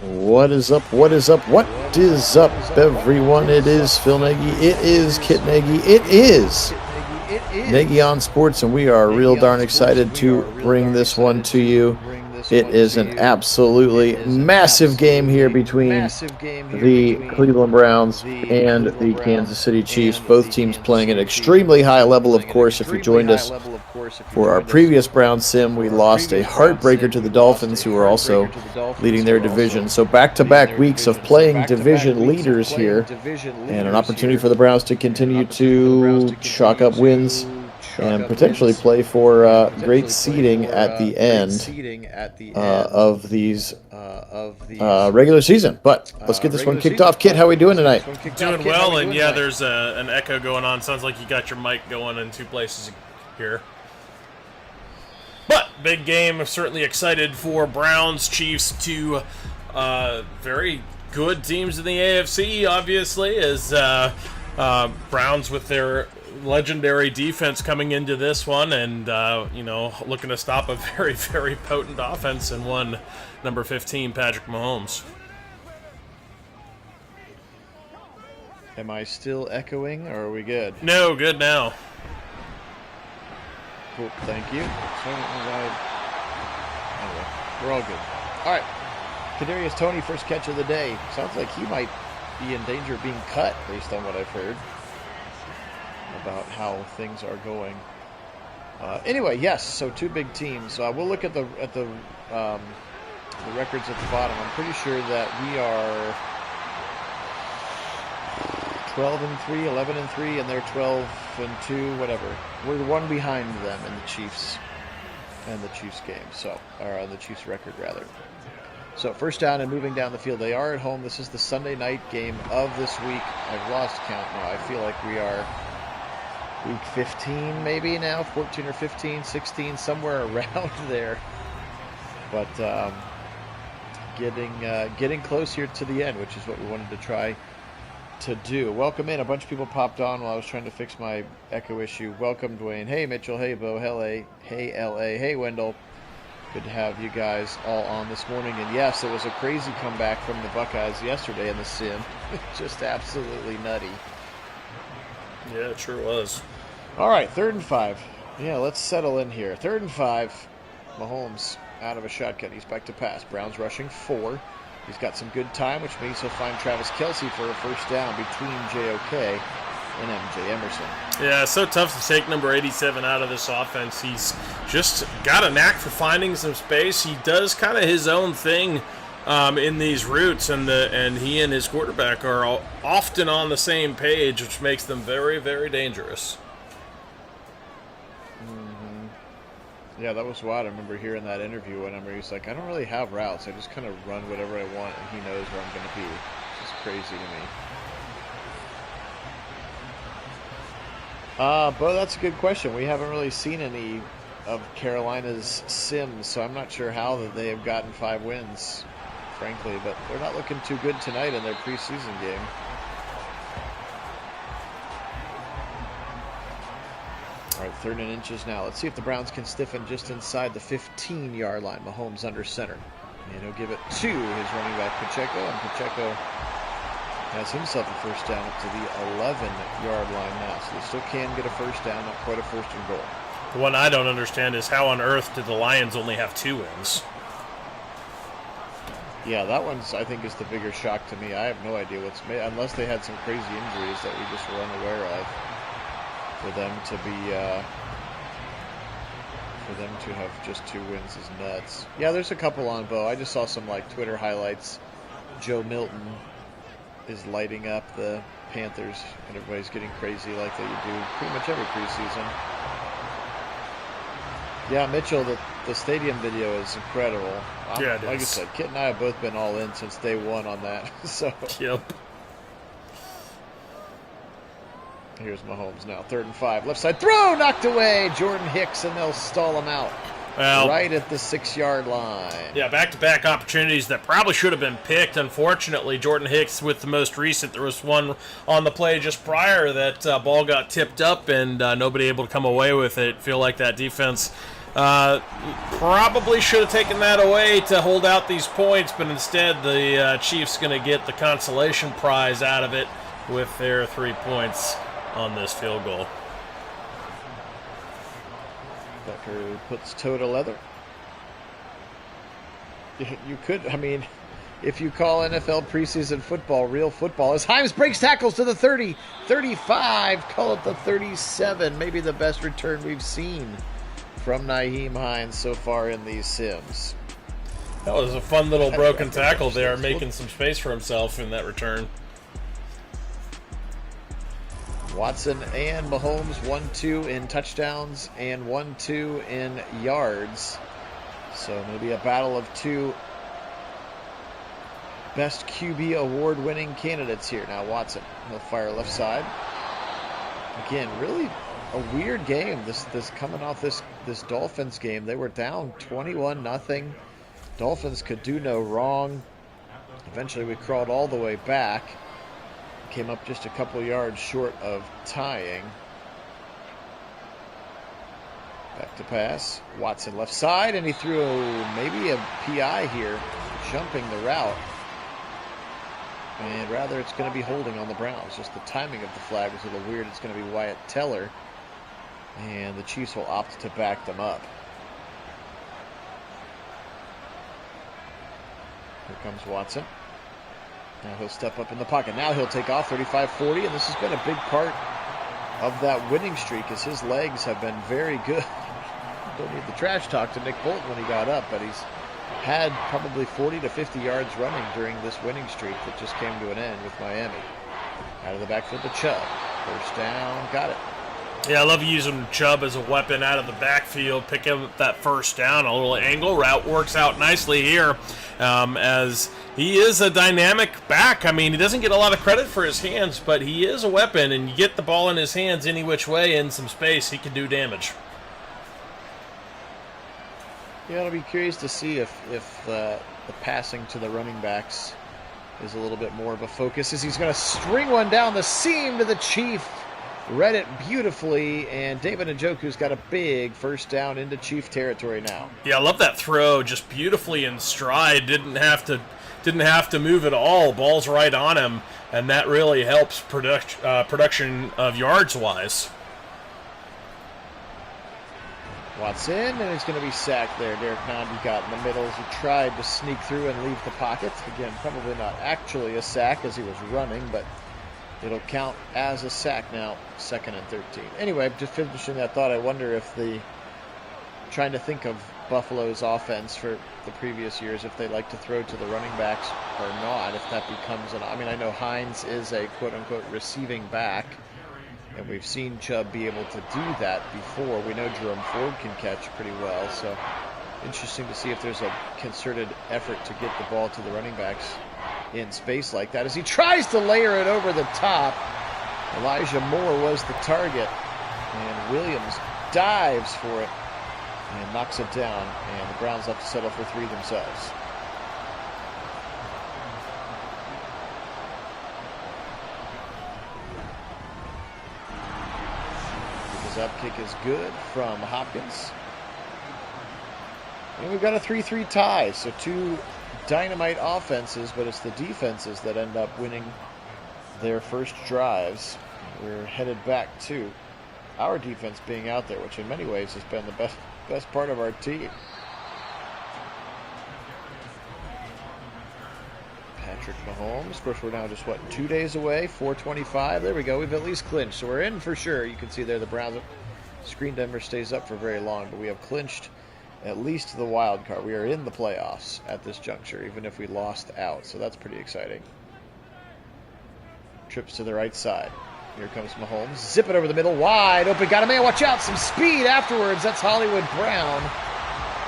What is up? What is up? What is up, everyone? It is Phil Nagy. It is Kit Nagy. It is Nagy on Sports, and we are real darn excited to bring this one to you. It is an absolutely massive game here between the Cleveland Browns and the Kansas City Chiefs. Both teams playing at an extremely high level, of course. If you joined us for our previous Brown sim, we lost a heartbreaker to the Dolphins, who are also leading their division. So back-to-back weeks of playing division leaders here, and an opportunity for the Browns to continue to chalk up wins and potentially play for great seeding at the end of these regular season. But let's get this one kicked off. Kit, how are we doing tonight? Doing well, and yeah, there's an echo going on. Sounds like you got your mic going in two places here. But big game. I'm certainly excited for Browns, Chiefs, two very good teams in the AFC, obviously, as Browns with their legendary defense coming into this one, and looking to stop a very, very potent offense in one number 15, Patrick Mahomes. Am I still echoing, or are we good? No, good now. Cool, thank you. Anyway, we're all good. All right, Kadarius Toney, first catch of the day. Sounds like he might be in danger of being cut, based on what I've heard about how things are going. Anyway, yes. So two big teams. We'll look at the records at the bottom. I'm pretty sure that we are 12-3, 11-3, and they're 12-2, whatever. We're one behind them in the Chiefs game. So, or the Chiefs record rather. So first down and moving down the field. They are at home. This is the Sunday night game of this week. I've lost count now. I feel like we are week 15 maybe now, 14 or 15, 16, somewhere around there. But getting close here to the end, which is what we wanted to try to do. Welcome in. A bunch of people popped on while I was trying to fix my echo issue. Welcome, Dwayne. Hey, Mitchell. Hey, Bo. Hey, LA. Hey, Wendell. Good to have you guys all on this morning. And yes, it was a crazy comeback from the Buckeyes yesterday in the sim. Just absolutely nutty. Yeah, it sure was. All right, 3rd and 5. Yeah, let's settle in here. 3rd and 5. Mahomes out of a shotgun. He's back to pass. Browns rushing 4. He's got some good time, which means he'll find Travis Kelce for a first down between JOK and MJ Emerson. Yeah, it's so tough to take number 87 out of this offense. He's just got a knack for finding some space. He does kind of his own thing in these routes, and he and his quarterback are all often on the same page, which makes them very, very dangerous. Yeah, that was wild. I remember hearing that interview whenever he's like, I don't really have routes. I just kind of run whatever I want, and he knows where I'm going to be. It's just crazy to me. Bo, that's a good question. We haven't really seen any of Carolina's sims, so I'm not sure how that they have gotten 5 wins, frankly. But they're not looking too good tonight in their preseason game. All right, 3rd and inches now. Let's see if the Browns can stiffen just inside the 15-yard line. Mahomes under center. And he'll give it to his running back, Pacheco. And Pacheco has himself a first down up to the 11-yard line now. So they still can get a first down, not quite a first and goal. The one I don't understand is how on earth did the Lions only have 2 wins? Yeah, that one's, I think, is the bigger shock to me. I have no idea what's made, unless they had some crazy injuries that we just were unaware of. For them to have just 2 wins is nuts. Yeah, there's a couple on, Bo. I just saw some Twitter highlights. Joe Milton is lighting up the Panthers, and everybody's getting crazy like they do pretty much every preseason. Yeah, Mitchell, the stadium video is incredible. Yeah, it like is. I said, Kit and I have both been all in since day one on that. So Yep. Here's Mahomes now. 3rd and 5. Left side throw knocked away. Jordan Hicks, and they'll stall him out. Well, right at the 6-yard line. Yeah, back-to-back opportunities that probably should have been picked. Unfortunately, Jordan Hicks with the most recent. There was one on the play just prior that ball got tipped up and nobody able to come away with it. Feel like that defense Probably should have taken that away to hold out these points, but instead the Chiefs going to get the consolation prize out of it with their 3 points on this field goal. Becker puts toe to leather. You could, I mean, if you call NFL preseason football real football, as Himes breaks tackles to the 30, 35, call it the 37, maybe the best return we've seen from Nyheim Hines so far in these sims. That was a fun little broken tackle there, making some space for himself in that return. Watson and Mahomes 1-2 in touchdowns and 1-2 in yards. So maybe a battle of two best QB award-winning candidates here. Now Watson, he'll fire left side. Again, really a weird game. This coming off this Dolphins game. They were down 21-0. Dolphins could do no wrong. Eventually we crawled all the way back. Came up just a couple yards short of tying. Back to pass. Watson left side, and he threw maybe a PI here, jumping the route. And rather, it's going to be holding on the Browns. Just the timing of the flag was a little weird. It's going to be Wyatt Teller, and the Chiefs will opt to back them up. Here comes Watson. Now he'll step up in the pocket. Now he'll take off 35-40, and this has been a big part of that winning streak, as his legs have been very good. Don't need the trash talk to Nick Bolton when he got up, but he's had probably 40 to 50 yards running during this winning streak that just came to an end with Miami. Out of the backfield to Chubb. First down, got it. Yeah, I love using Chubb as a weapon out of the backfield, picking up that first down. A little angle route works out nicely here, as he is a dynamic back. I mean, he doesn't get a lot of credit for his hands, but he is a weapon, and you get the ball in his hands any which way in some space, he can do damage. Yeah, I'll be curious to see if the passing to the running backs is a little bit more of a focus, as he's going to string one down the seam to the Chief. Read it beautifully, and David Njoku's got a big first down into Chief territory now. Yeah, I love that throw, just beautifully in stride. Didn't have to move at all. Ball's right on him, and that really helps production of yards wise. Watson, and he's going to be sacked there. Derek Nagy got in the middle as he tried to sneak through and leave the pocket. Again, probably not actually a sack as he was running, but it'll count as a sack now, 2nd and 13. Anyway, just finishing that thought, I wonder if trying to think of Buffalo's offense for the previous years, if they like to throw to the running backs or not, if that becomes I mean, I know Hines is a quote-unquote receiving back, and we've seen Chubb be able to do that before. We know Jerome Ford can catch pretty well, so interesting to see if there's a concerted effort to get the ball to the running backs in space like that, as he tries to layer it over the top. Elijah Moore was the target, and Williams dives for it and knocks it down, and the Browns have to settle for 3 themselves. The up kick is good from Hopkins, and we've got a 3-3 tie, so 2 dynamite offenses, but it's the defenses that end up winning their first drives. We're headed back to our defense being out there, which in many ways has been the best part of our team. Patrick Mahomes. Of course, we're now just 2 days away, 4:25. There we go. We've at least clinched, so we're in for sure. You can see there the Browns screen never stays up for very long, but we have clinched at least the wild card. We are in the playoffs at this juncture, even if we lost out, so that's pretty exciting. Trips to the right side. Here comes Mahomes. Zip it over the middle. Wide open. Got a man. Watch out. Some speed afterwards. That's Hollywood Brown.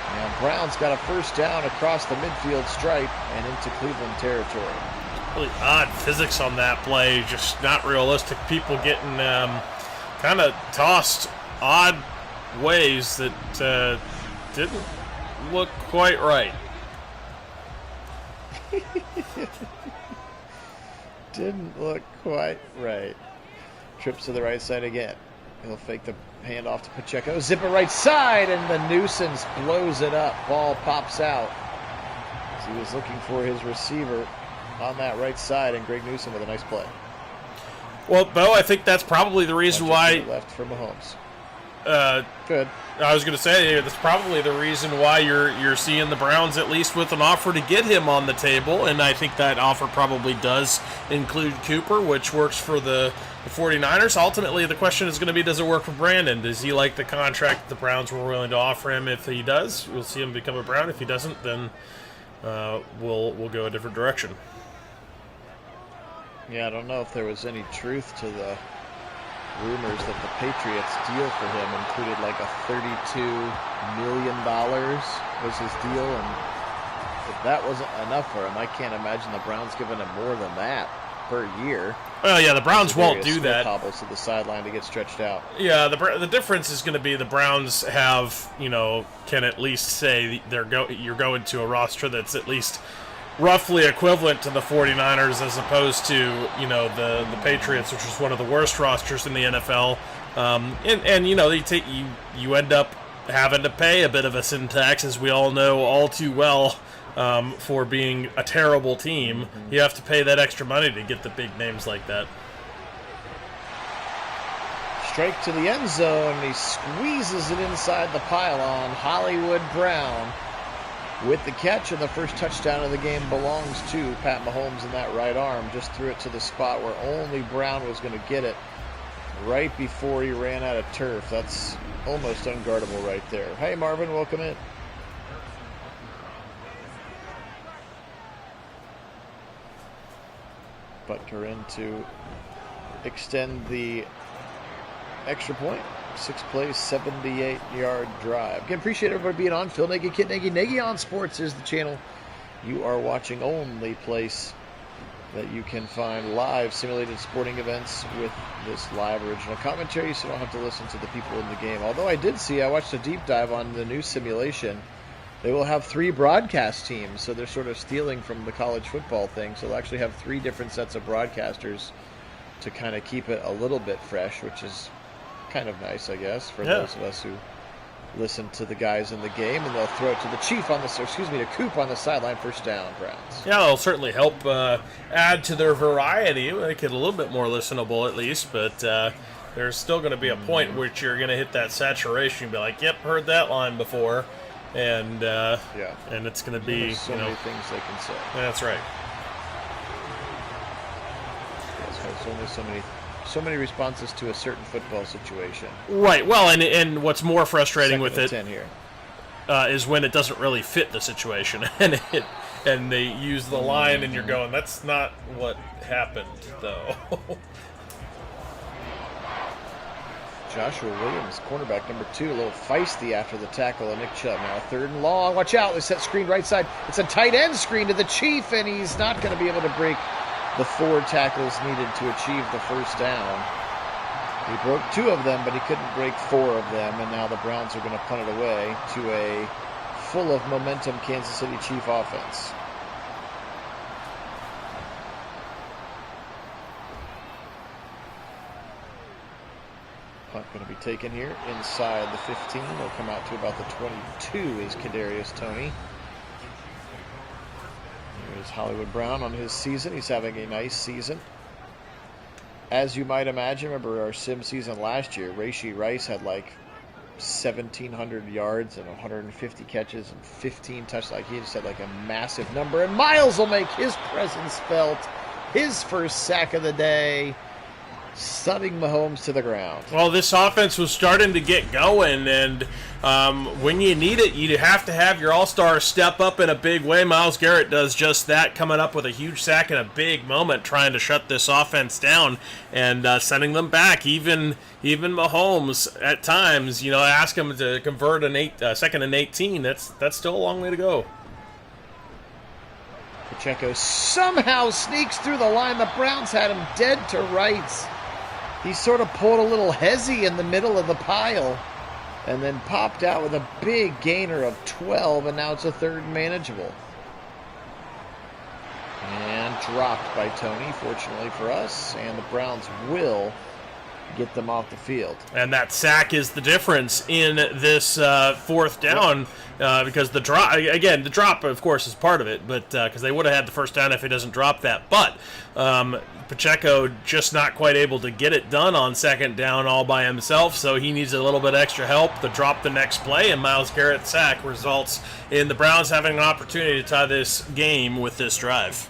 And Brown's got a first down across the midfield stripe and into Cleveland territory. Really odd physics on that play. Just not realistic. People getting kind of tossed odd ways that didn't look quite right. Didn't look quite right. Trips to the right side again. He'll fake the handoff to Pacheco. Zip it right side, and the nuisance blows it up. Ball pops out. As he was looking for his receiver on that right side, and Greg Newsome with a nice play. Well, Bo, I think that's probably the reason why. Left for Mahomes. Good. I was going to say that's probably the reason why you're seeing the Browns at least with an offer to get him on the table, and I think that offer probably does include Cooper, which works for the 49ers. Ultimately, the question is going to be, does it work for Brandon? Does he like the contract the Browns were willing to offer him? If he does, we'll see him become a Brown. If he doesn't, then we'll go a different direction. Yeah, I don't know if there was any truth to the rumors that the Patriots' deal for him included like a $32 million was his deal, and if that wasn't enough for him, I can't imagine the Browns giving him more than that per year. Well, yeah, the Browns won't do that. Hobbles to the sideline to get stretched out. Yeah, the difference is going to be the Browns have, can at least say you're going to a roster that's at least roughly equivalent to the 49ers, as opposed to the Patriots, which is one of the worst rosters in the NFL. You end up having to pay a bit of a sin tax, as we all know all too well, for being a terrible team. Mm-hmm. You have to pay that extra money to get the big names like that. Strike to the end zone. He squeezes it inside the pylon. Hollywood Brown with the catch, and the first touchdown of the game belongs to Pat Mahomes in that right arm. Just threw it to the spot where only Brown was going to get it right before he ran out of turf. That's almost unguardable right there. Hey, Marvin, welcome in. Butker in to extend the extra point. 6 plays, 78-yard drive. Again, appreciate everybody being on. Phil Nagy, Kit Nagy. Nagy on Sports is the channel you are watching. Only place that you can find live simulated sporting events with this live original commentary, so you don't have to listen to the people in the game. Although I watched a deep dive on the new simulation. They will have 3 broadcast teams, so they're sort of stealing from the college football thing. So they'll actually have 3 different sets of broadcasters to kind of keep it a little bit fresh, which is kind of nice, I guess, for those of us who listen to the guys in the game. And they'll throw it to the to Coop on the sideline. First down, Browns. Yeah, it'll certainly help add to their variety, make it a little bit more listenable at least, but there's still going to be a point which you're going to hit that saturation and be like, yep, heard that line before, and and it's going to be so many things they can say. That's right. There's only so many responses to a certain football situation. Right. Well, and what's more frustrating with it here. Is when it doesn't really fit the situation, and they use the line, and you're going, that's not what happened, though. Joshua Williams, cornerback number 2, a little feisty after the tackle of Nick Chubb. Now 3rd and long. Watch out. They set screen right side. It's a tight end screen to the Chief, and he's not going to be able to break the 4 tackles needed to achieve the first down. He broke 2 of them, but he couldn't break 4 of them, and now the Browns are going to punt it away to a full of momentum Kansas City Chief offense. Punt going to be taken here inside the 15. They'll come out to about the 22 is Kadarius Toney. Here's Hollywood Brown on his season. He's having a nice season. As you might imagine, remember our sim season last year, Rashee Rice had like 1,700 yards and 150 catches and 15 touchdowns. He just had like a massive number. And Miles will make his presence felt. His first sack of the day, stunning Mahomes to the ground. Well, this offense was starting to get going, and when you need it, you have to have your all-star step up in a big way. Myles Garrett does just that, coming up with a huge sack in a big moment, trying to shut this offense down and sending them back. Even Mahomes, at times, ask him to convert a 2nd and 18. That's still a long way to go. Pacheco somehow sneaks through the line. The Browns had him dead to rights. He sort of pulled a little hezzy in the middle of the pile and then popped out with a big gainer of 12, and now it's a 3rd and manageable. And dropped by Toney, fortunately for us, and the Browns will get them off the field. And that sack is the difference in this fourth down, because the drop, of course, is part of it, but because they would have had the first down if he doesn't drop that. But Pacheco just not quite able to get it done on second down all by himself, so he needs a little bit extra help to drop the next play, and Myles Garrett's sack results in the Browns having an opportunity to tie this game with this drive.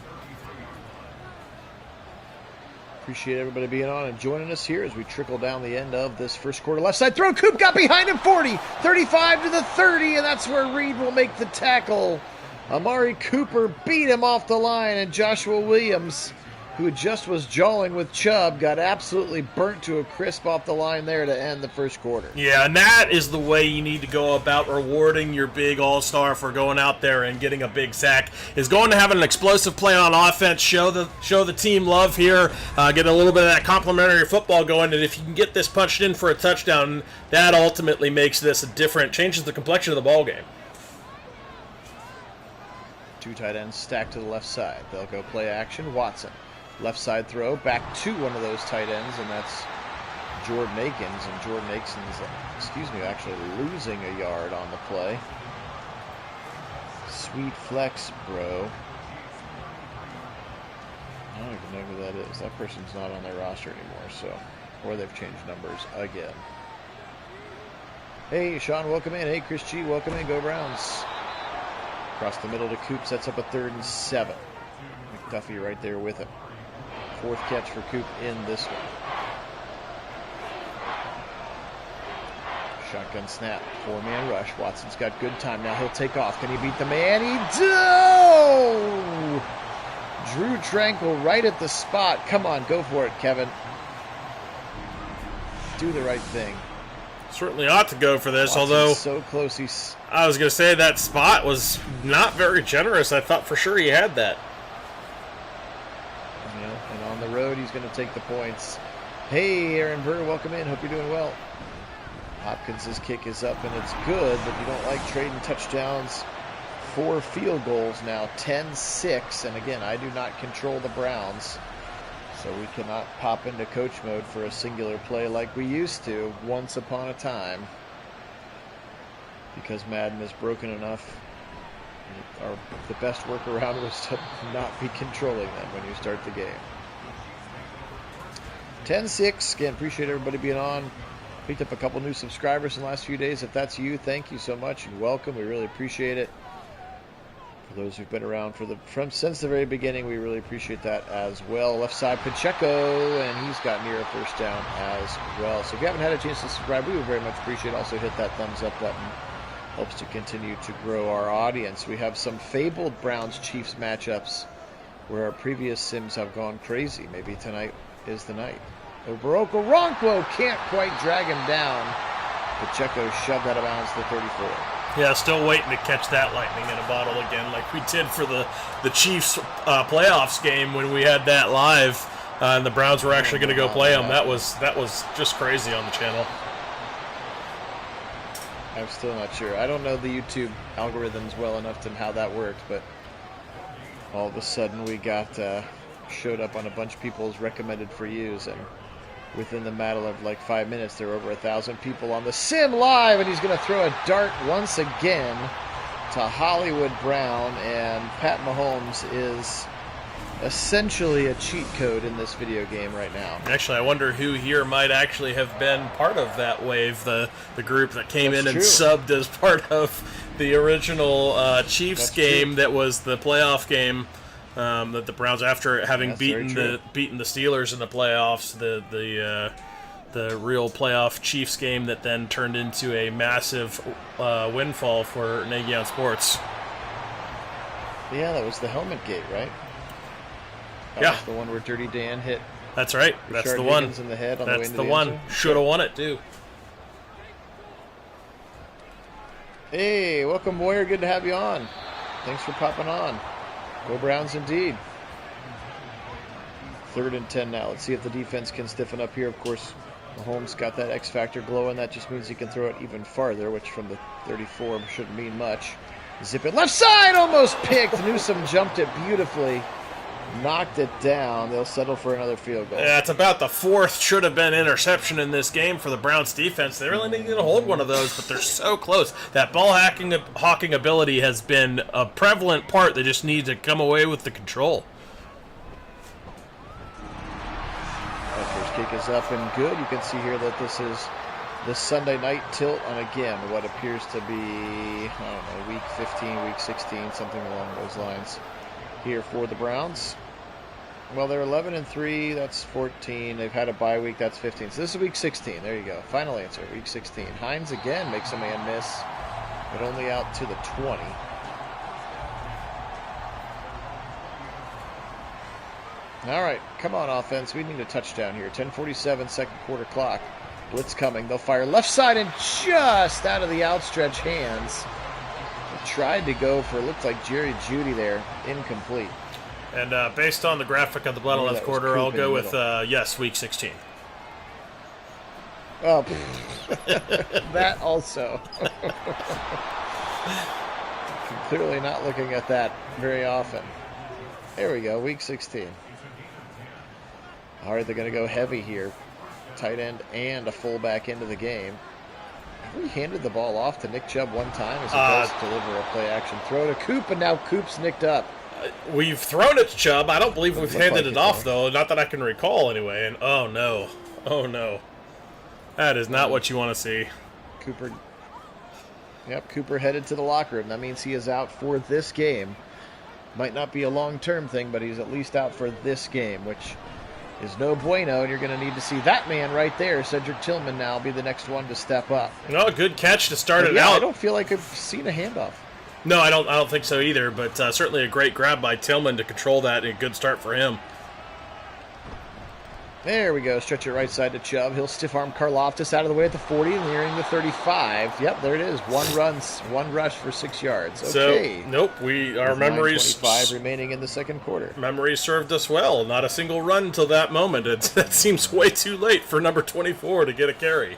Appreciate everybody being on and joining us here as we trickle down the end of this first quarter. Left side throw. Coop got behind him. 40, 35 to the 30, and that's where Reed will make the tackle. Amari Cooper beat him off the line, and Joshua Williams, who just was jawing with Chubb, got absolutely burnt to a crisp off the line there to end the first quarter. Yeah, and that is the way you need to go about rewarding your big all-star for going out there and getting a big sack, is going to have an explosive play on offense, show the team love here, get a little bit of that complimentary football going, and if you can get this punched in for a touchdown, that ultimately makes this a different, changes the complexion of the ball game. Two tight ends stacked to the left side. They'll go play action. Watson. Left side throw back to one of those tight ends, and that's Jordan Akins. And Jordan Akins, actually losing a yard on the play. Sweet flex, bro. I don't even know who that is. That person's not on their roster anymore, or they've changed numbers again. Hey, Sean, welcome in. Hey, Chris G, welcome in. Go Browns. Across the middle to Coop, sets up a 3rd and 7. McDuffie right there with him. 4th catch for Coop in this one. Shotgun snap, 4-man rush. Watson's got good time. Now he'll take off. Can he beat the man? He do! Drew Tranquil right at the spot. Come on, go for it, Kevin. Do the right thing. Certainly ought to go for this, Watson's although so close. I was going to say that spot was not very generous. I thought for sure he had that. And on the road, he's going to take the points. Hey, Aaron Burr, welcome in. Hope you're doing well. Hopkins' kick is up, and it's good, but you don't like trading touchdowns for field goals now. 10-6, and again, I do not control the Browns, so we cannot pop into coach mode for a singular play like we used to once upon a time, because Madden is broken enough. The best workaround was to not be controlling them when you start the game. 10-6. Again, appreciate everybody being on. Picked up a couple new subscribers in the last few days. If that's you, thank you so much and welcome. We really appreciate it. For those who've been around since the very beginning, we really appreciate that as well. Left side, Pacheco, and he's got near a first down as well. So if you haven't had a chance to subscribe, we would very much appreciate it. Also hit that thumbs up button. Helps to continue to grow our audience. We have some fabled Browns-Chiefs matchups where our previous sims have gone crazy. Maybe tonight is the night. Okoronkwo can't quite drag him down. Pacheco shoved out of bounds to 34. Yeah, still waiting to catch that lightning in a bottle again, like we did for the Chiefs playoffs game when we had that live, and the Browns were actually going to go play them. That was just crazy on the channel. I'm still not sure. I don't know the YouTube algorithms well enough to how that worked, but all of a sudden we got showed up on a bunch of people's recommended for yous, and within the matter of like 5 minutes, there were over 1,000 people on the sim live, and he's going to throw a dart once again to Hollywood Brown, and Pat Mahomes is essentially a cheat code in this video game right now. Actually, I wonder who here might actually have been part of that wave, the group that came in and subbed as part of the original Chiefs game that was the playoff game that the Browns, after having beaten the Steelers in the playoffs, the real playoff Chiefs game that then turned into a massive windfall for Nagy on Sports. Yeah, that was the helmet gate, right? That was the one where Dirty Dan hit. That's right. That's the one. In the head on That's the the one. Should have won it too. Hey, welcome, Moyer. Good to have you on. Thanks for popping on. Go Browns indeed. 3rd and 10 now. Let's see if the defense can stiffen up here. Of course, Mahomes got that X factor glowing. That just means he can throw it even farther, which from the 34 shouldn't mean much. Zip it left side, almost picked. Newsome jumped it beautifully. knocked it down. They'll settle for another field goal. Yeah, it's about the fourth should have been interception in this game for the Browns defense. They really need to hold one of those, but they're so close. That ball hawking ability has been a prevalent part. They just need to come away with the control. That first kick is up and good. You can see here that this is the Sunday night tilt on, again, what appears to be, I don't know, week 15, week 16, something along those lines here for the Browns. Well, they're 11-3. That's 14. They've had a bye week. That's 15. So this is week 16. There you go. Final answer, week 16. Hines again makes a man miss, but only out to the 20. All right, come on, offense. We need a touchdown here. 10:47, second quarter clock. Blitz coming. They'll fire left side and just out of the outstretched hands. They tried to go for, looked like Jerry Jeudy there. Incomplete. And based on the graphic of the bottom left quarter, I'll go with, yes, week 16. Oh, that also. Clearly not looking at that very often. There we go, week 16. All right, they're going to go heavy here. Tight end and a fullback into the game. Have we handed the ball off to Nick Chubb one time as he does deliver a play-action throw to Coop, and now Coop's nicked up. We've thrown it to Chubb. I don't believe we've handed it off, though. Not that I can recall, anyway. And oh, no. Oh, no. That is not what you want to see. Cooper. Yep, Cooper headed to the locker room. That means he is out for this game. Might not be a long-term thing, but he's at least out for this game, which is no bueno, and you're going to need to see that man right there, Cedric Tillman, now be the next one to step up. No, good catch to start it out. out. I don't feel like I've seen a handoff. No, I don't think so either, but certainly a great grab by Tillman to control that. A good start for him. There we go. Stretch it right side to Chubb. He'll stiff arm Karlaftis out of the way at the 40, nearing the 35. Yep, there it is. One rush for 6 yards. Okay. So, nope, our memories. 9:25 remaining in the second quarter. Memories served us well. Not a single run until that moment. That seems way too late for number 24 to get a carry.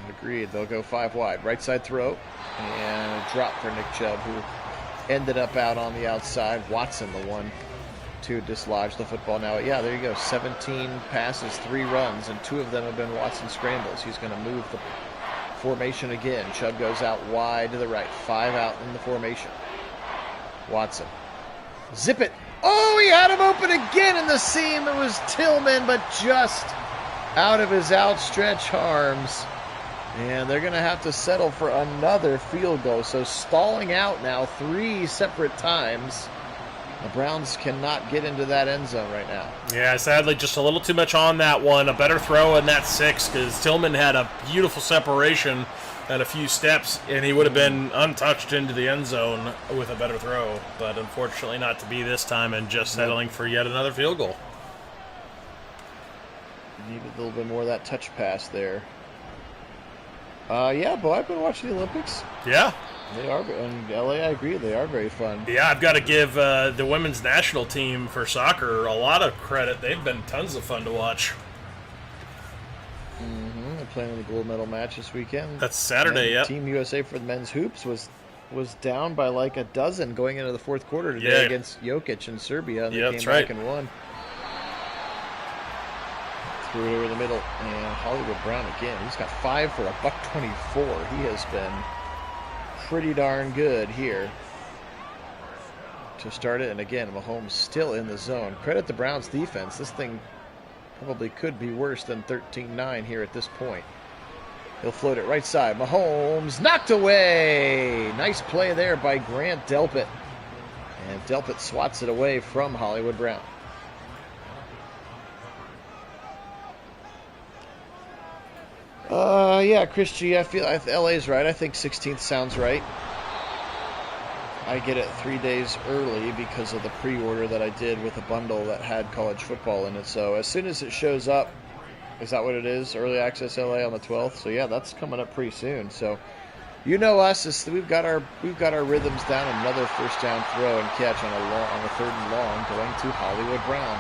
Agreed. They'll go 5 wide. Right side throw. And a drop for Nick Chubb, who ended up out on the outside. Watson, the one to dislodge the football. Now, yeah, there you go. 17 passes, 3 runs, and 2 of them have been Watson scrambles. He's going to move the formation again. Chubb goes out wide to the right. 5 out in the formation. Watson. Zip it. Oh, he had him open again in the seam. It was Tillman, but just out of his outstretched arms. And they're going to have to settle for another field goal. So stalling out now 3 separate times. The Browns cannot get into that end zone right now. Yeah, sadly, just a little too much on that one. A better throw in that 6, because Tillman had a beautiful separation and a few steps, and he would have been untouched into the end zone with a better throw. But unfortunately not to be this time, and just settling for yet another field goal. Needed a little bit more of that touch pass there. Yeah, but I've been watching the Olympics. Yeah. They are, and LA, I agree, they are very fun. Yeah, I've got to give the women's national team for soccer a lot of credit. They've been tons of fun to watch. They're playing in the gold medal match this weekend. That's Saturday, yeah. Team USA for the men's hoops was down by like a dozen going into the fourth quarter today against Jokic in Serbia, and they came back and won. Threw it over the middle, and Hollywood Brown again. He's got 5 for $124. He has been pretty darn good here to start it. And again, Mahomes still in the zone. Credit the Browns defense. This thing probably could be worse than 13-9 here at this point. He'll float it right side. Mahomes knocked away. Nice play there by Grant Delpit. And Delpit swats it away from Hollywood Brown. Yeah, Chris G, I feel LA's right. I think 16th sounds right. I get it 3 days early because of the pre-order that I did with a bundle that had college football in it. So as soon as it shows up, is that what it is? Early access LA on the 12th. So yeah, that's coming up pretty soon. So you know us, we've got our rhythms down. Another first down throw and catch on a 3rd and long going to Hollywood Brown.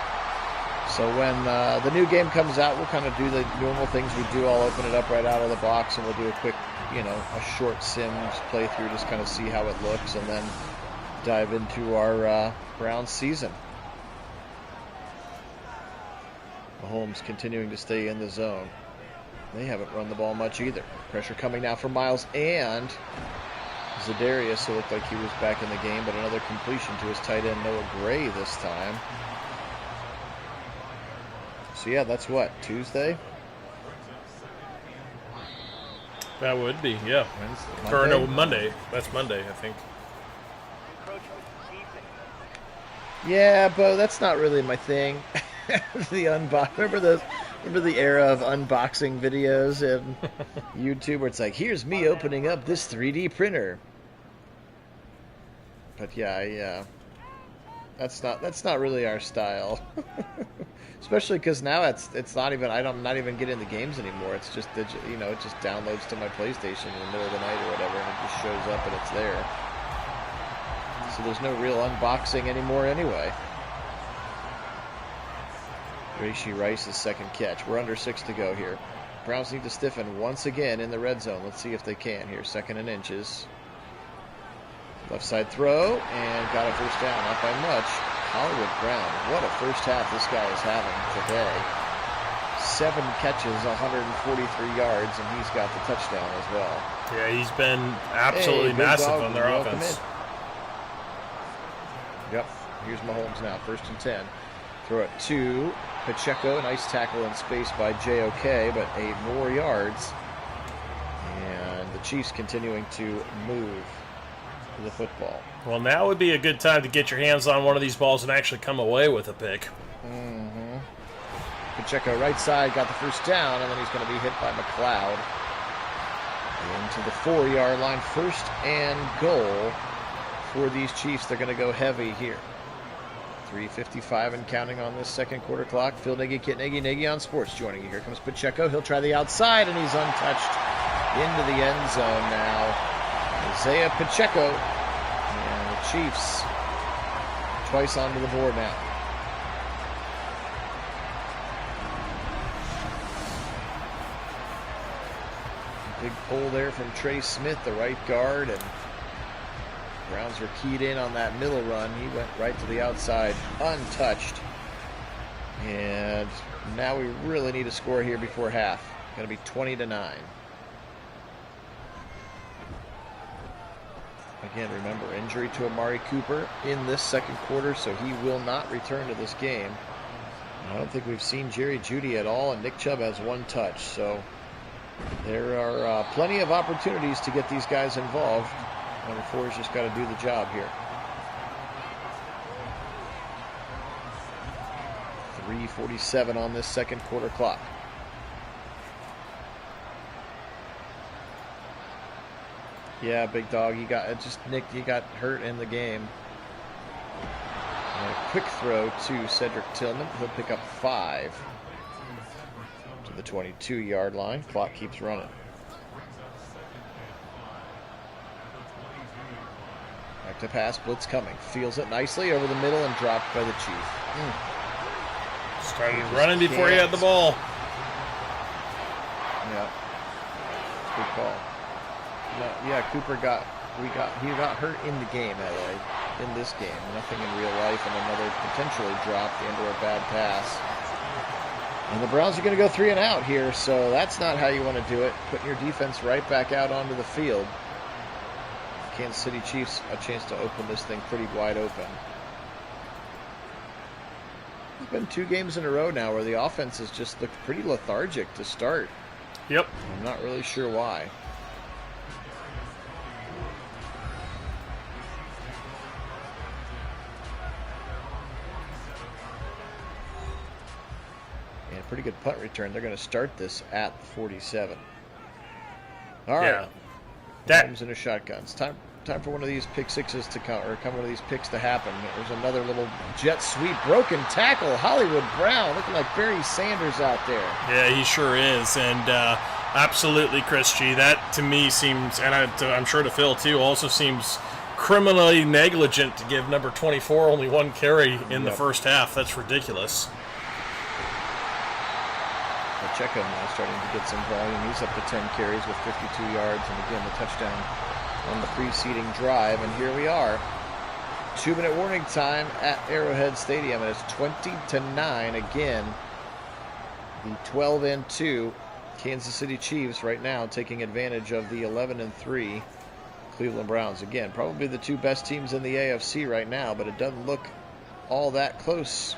So when the new game comes out, we'll kind of do the normal things we do. I'll open it up right out of the box, and we'll do a quick, a short Sims playthrough, just kind of see how it looks. And then dive into our Browns season. Mahomes continuing to stay in the zone. They haven't run the ball much either. Pressure coming now from Miles and Za'Darius, who looked like he was back in the game, but another completion to his tight end, Noah Gray, this time. So, yeah, that's what, Tuesday? That would be, yeah. Wednesday, Or no, Monday. That's Monday, I think. Yeah, Bo, that's not really my thing. Remember the era of unboxing videos in YouTube where it's like, here's me opening up this 3D printer. But yeah, that's not really our style. Especially because now it's not even, I'm not even getting the games anymore. It's just it just downloads to my PlayStation in the middle of the night or whatever, and it just shows up and it's there. So there's no real unboxing anymore anyway. Rashee Rice's second catch. We're under 6 to go here. Browns need to stiffen once again in the red zone. Let's see if they can here. 2nd and inches. Left side throw, and got a first down. Not by much. Hollywood Brown. What a first half this guy is having today. 7 catches, 143 yards, and he's got the touchdown as well. Yeah, he's been absolutely massive on their offense. Yep. Here's Mahomes now. 1st and 10. Throw it to Pacheco. Nice tackle in space by JOK, but 8 more yards. And the Chiefs continuing to move the football. Well, now would be a good time to get your hands on one of these balls and actually come away with a pick. Mm-hmm. Pacheco right side, got the first down, and then he's going to be hit by McLeod. Into the 4-yard line. 1st and goal for these Chiefs. They're going to go heavy here. 3:55 and counting on this second quarter clock. Phil Nagy, Kit Nagy, Nagy on Sports joining you. Here comes Pacheco. He'll try the outside, and he's untouched into the end zone now. Isaiah Pacheco, and the Chiefs twice onto the board now. Big pull there from Trey Smith, the right guard, and Browns were keyed in on that middle run. He went right to the outside, untouched. And now we really need a score here before half. Going to be 20-9. Again, remember, injury to Amari Cooper in this second quarter, so he will not return to this game. I don't think we've seen Jerry Jeudy at all, and Nick Chubb has 1 touch. So there are plenty of opportunities to get these guys involved. Number 4's just got to do the job here. 3:47 on this second quarter clock. Yeah, big dog. You got hurt in the game. And a quick throw to Cedric Tillman. He'll pick up 5 to the 22-yard line. Clock keeps running. Back to pass, blitz coming. Feels it nicely over the middle and dropped by the Chief. Started running before he had the ball. Yeah. Good call. No, yeah, Cooper got hurt in the game, LA, in this game. Nothing in real life, and another potentially dropped into a bad pass. And the Browns are going to go 3 and out here, so that's not how you want to do it. Putting your defense right back out onto the field. Kansas City Chiefs a chance to open this thing pretty wide open. It's been 2 games in a row now where the offense has just looked pretty lethargic to start. Yep. I'm not really sure why. And a pretty good punt return. They're going to start this at the 47. All right. Mahomes in a shotgun. It's time for one of these pick sixes to come, or one of these picks to happen. There's another little jet sweep, broken tackle. Hollywood Brown looking like Barry Sanders out there. Yeah, he sure is, and absolutely, Chris G. That to me seems, and I'm sure to Phil too, also seems criminally negligent to give number 24 only 1 carry in the first half. That's ridiculous. Pacheco now starting to get some volume. He's up to 10 carries with 52 yards, and again the touchdown on the preceding drive. And here we are. 2-minute warning time at Arrowhead Stadium, and it's 20-9 again. The 12-2 Kansas City Chiefs right now taking advantage of the 11-3 Cleveland Browns. Again, probably the two best teams in the AFC right now, but it doesn't look all that close.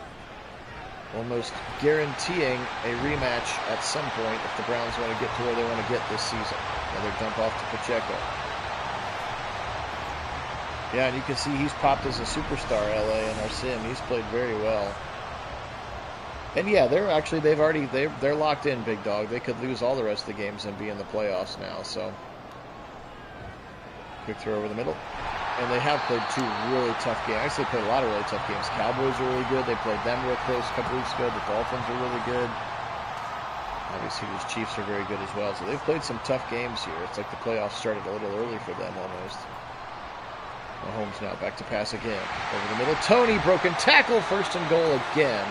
Almost guaranteeing a rematch at some point if the Browns want to get to where they want to get this season. Another dump off to Pacheco. Yeah, and you can see he's popped as a superstar, LA, in our sim. He's played very well. And yeah, they're locked in, big dog. They could lose all the rest of the games and be in the playoffs now. So, quick throw over the middle. And they have played two really tough games. Actually, they played a lot of really tough games. Cowboys are really good. They played them real close a couple weeks ago. The Dolphins are really good. Obviously, these Chiefs are very good as well. So they've played some tough games here. It's like the playoffs started a little early for them almost. Mahomes now back to pass again. Over the middle. Tony, broken tackle. 1st and goal again.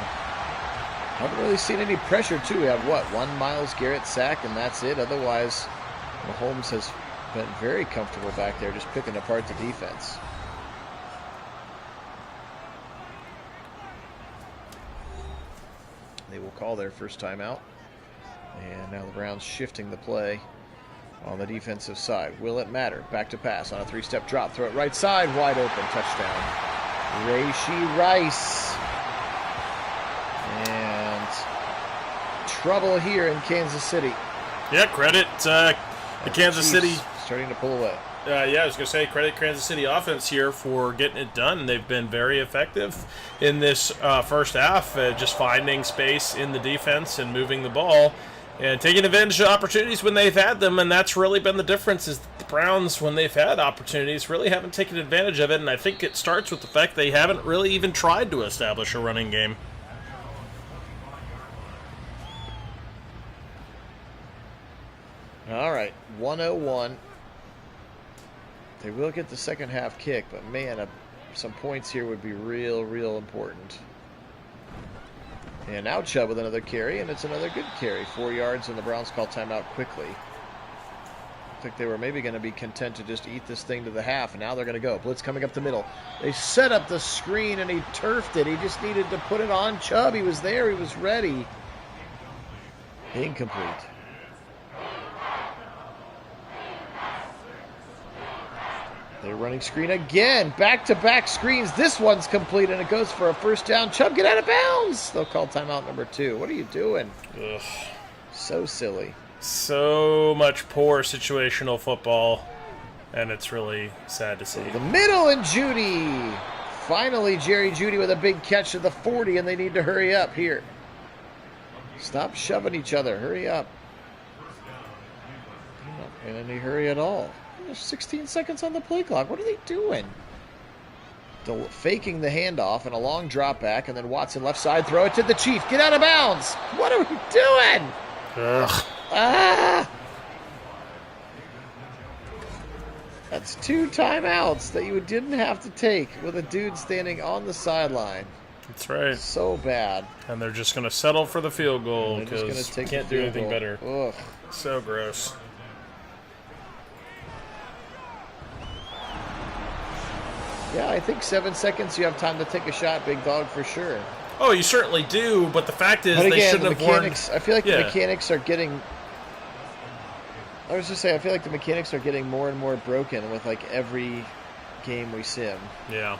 Haven't really seen any pressure, too. We have, one Myles Garrett sack, and that's it. Otherwise, Mahomes has been very comfortable back there just picking apart the defense. They will call their first timeout. And now the Browns shifting the play on the defensive side. Will it matter? Back to pass on a 3-step drop. Throw it right side. Wide open. Touchdown. Rashee Rice. And trouble here in Kansas City. Yeah, credit the Kansas City. Starting to pull away. Yeah, I was going to say credit Kansas City offense here for getting it done. They've been very effective in this first half, just finding space in the defense and moving the ball and taking advantage of opportunities when they've had them, and that's really been the difference is the Browns, when they've had opportunities, really haven't taken advantage of it, and I think it starts with the fact they haven't really even tried to establish a running game. All right, 101. They will get the second half kick, but man, some points here would be real important. And now Chubb with another carry, and it's another good carry. 4 yards, and the Browns call timeout quickly. I think they were maybe going to be content to just eat this thing to the half, and now they're going to go. Blitz coming up the middle. They set up the screen, and he turfed it. He just needed to put it on Chubb. He was there. He was ready. Incomplete. They're running screen again. Back-to-back screens. This one's complete, and it goes for a first down. Chubb, get out of bounds. They'll call timeout number 2. What are you doing? Ugh. So silly. So much poor situational football, and it's really sad to see. The middle, and Judy. Finally, Jerry Jeudy with a big catch to the 40, and they need to hurry up here. Stop shoving each other. Hurry up. Not in any hurry at all. There's 16 seconds on the play clock. What are they doing? Faking the handoff and a long drop back, and then Watson left side, throw it to the Chief. Get out of bounds. What are we doing? Ugh. Ah! That's 2 timeouts that you didn't have to take with a dude standing on the sideline. That's right. So bad. And they're just going to settle for the field goal because they can't do anything better. Ugh. So gross. Yeah, I think 7 seconds you have time to take a shot, big dog, for sure. Oh, you certainly do, but the fact is but again, they shouldn't have warned. I feel like the mechanics are getting... I was just saying, I feel like the mechanics are getting more and more broken with, like, every game we sim. Yeah.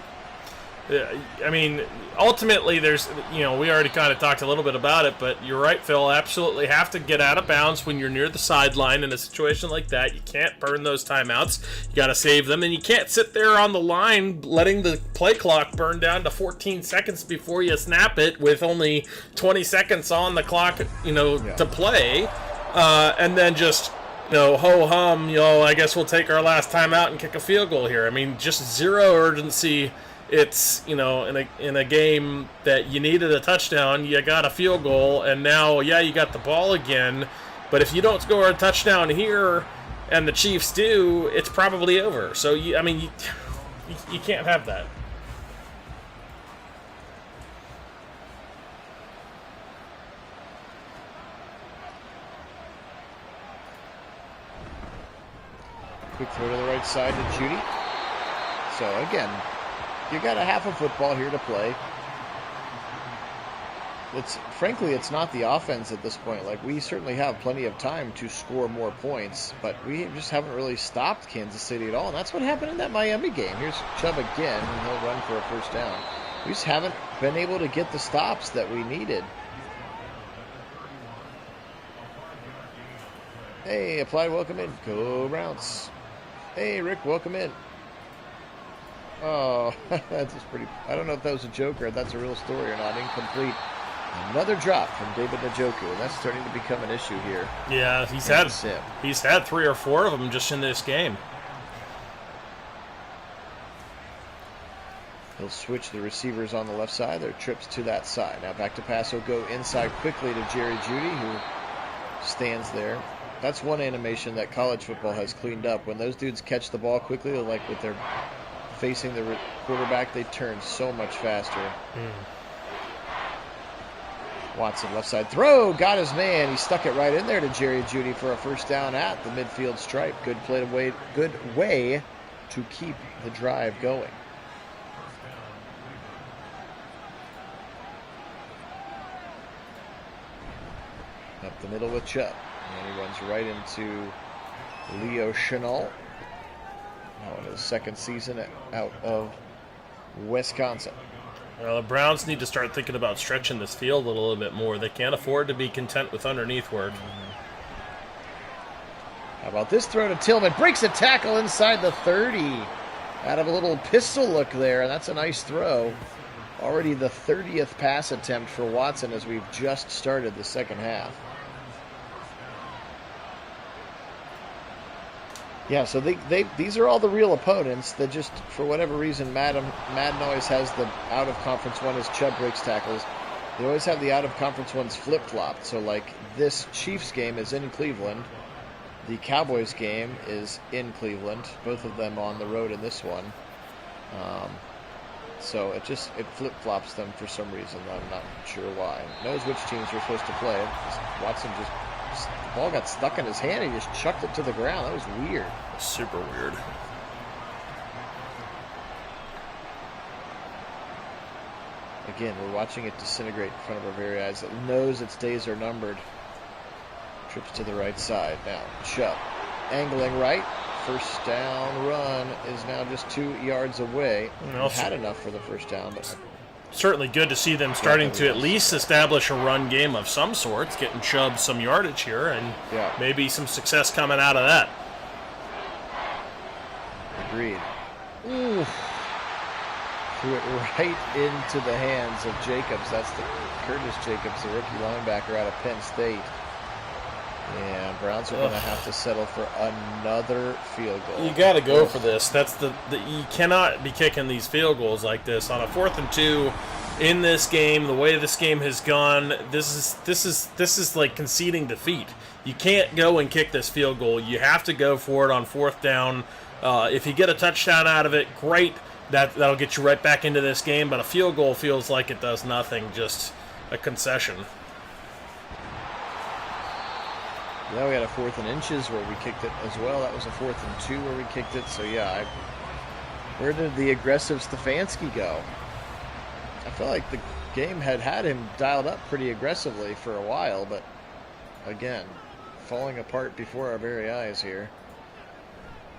I mean, ultimately, there's, we already kind of talked a little bit about it, but you're right, Phil. Absolutely have to get out of bounds when you're near the sideline in a situation like that. You can't burn those timeouts. You got to save them, and you can't sit there on the line letting the play clock burn down to 14 seconds before you snap it with only 20 seconds on the clock, to play, and then just. Ho-hum, I guess we'll take our last timeout and kick a field goal here. I mean, just zero urgency. It's, in a game that you needed a touchdown, you got a field goal, and now, you got the ball again. But if you don't score a touchdown here, and the Chiefs do, it's probably over. So, you can't have that. Quick throw to the right side to Jeudy. So, again, you got a half a football here to play. Frankly, it's not the offense at this point. Like, we certainly have plenty of time to score more points, but we just haven't really stopped Kansas City at all. And that's what happened in that Miami game. Here's Chubb again, and he'll run for a first down. We just haven't been able to get the stops that we needed. Hey, Applied, welcome in. Go Browns. Hey, Rick, welcome in. Oh, that's just pretty. I don't know if that was a joke or if that's a real story or not. Incomplete. Another drop from David Njoku, and that's starting to become an issue here. Yeah, he's had 3 or 4 of them just in this game. He'll switch the receivers on the left side. Their trips to that side. Now back to pass. He'll go inside quickly to Jerry Jeudy, who stands there. That's one animation that college football has cleaned up. When those dudes catch the ball quickly, like with their facing the quarterback, they turn so much faster. Watson, left side throw, got his man. He stuck it right in there to Jerry Jeudy for a first down at the midfield stripe. Good way to keep the drive going. Up the middle with Chubb. And he runs right into Leo Chenal. Now in his second season out of Wisconsin. Well, the Browns need to start thinking about stretching this field a little bit more. They can't afford to be content with underneath work. How about this throw to Tillman? Breaks a tackle inside the 30. Out of a little pistol look there, and that's a nice throw. Already the 30th pass attempt for Watson as we've just started the second half. Yeah, so these are all the real opponents that just, for whatever reason, Madden always has the out-of-conference one as Chubb breaks tackles. They always have the out-of-conference ones flip-flopped. So, like, this Chiefs game is in Cleveland. The Cowboys game is in Cleveland. Both of them on the road in this one. So it flip-flops them for some reason. I'm not sure why. Knows which teams are supposed to play. Watson the ball got stuck in his hand. He just chucked it to the ground. That was weird. Super weird. Again, we're watching it disintegrate in front of our very eyes. It knows its days are numbered. Trips to the right side. Now, Chubb. Angling right. First down run is now just 2 yards away. Had enough for the first down, but certainly good to see them starting to at least establish a run game of some sorts, getting Chubb some yardage here, and maybe some success coming out of that. Agreed. Ooh. Threw it right into the hands of Jacobs. That's the Curtis Jacobs, the rookie linebacker out of Penn State. And Browns are going to have to settle for another field goal. You got to go for this. That's you cannot be kicking these field goals like this on a 4th and 2 in this game. The way this game has gone, this is like conceding defeat. You can't go and kick this field goal. You have to go for it on 4th down. If you get a touchdown out of it, great. That'll get you right back into this game. But a field goal feels like it does nothing, just a concession. Yeah, we had a 4th and inches where we kicked it as well. That was a 4th and 2 where we kicked it. So, yeah, where did the aggressive Stefanski go? I feel like the game had him dialed up pretty aggressively for a while, but, again, falling apart before our very eyes here.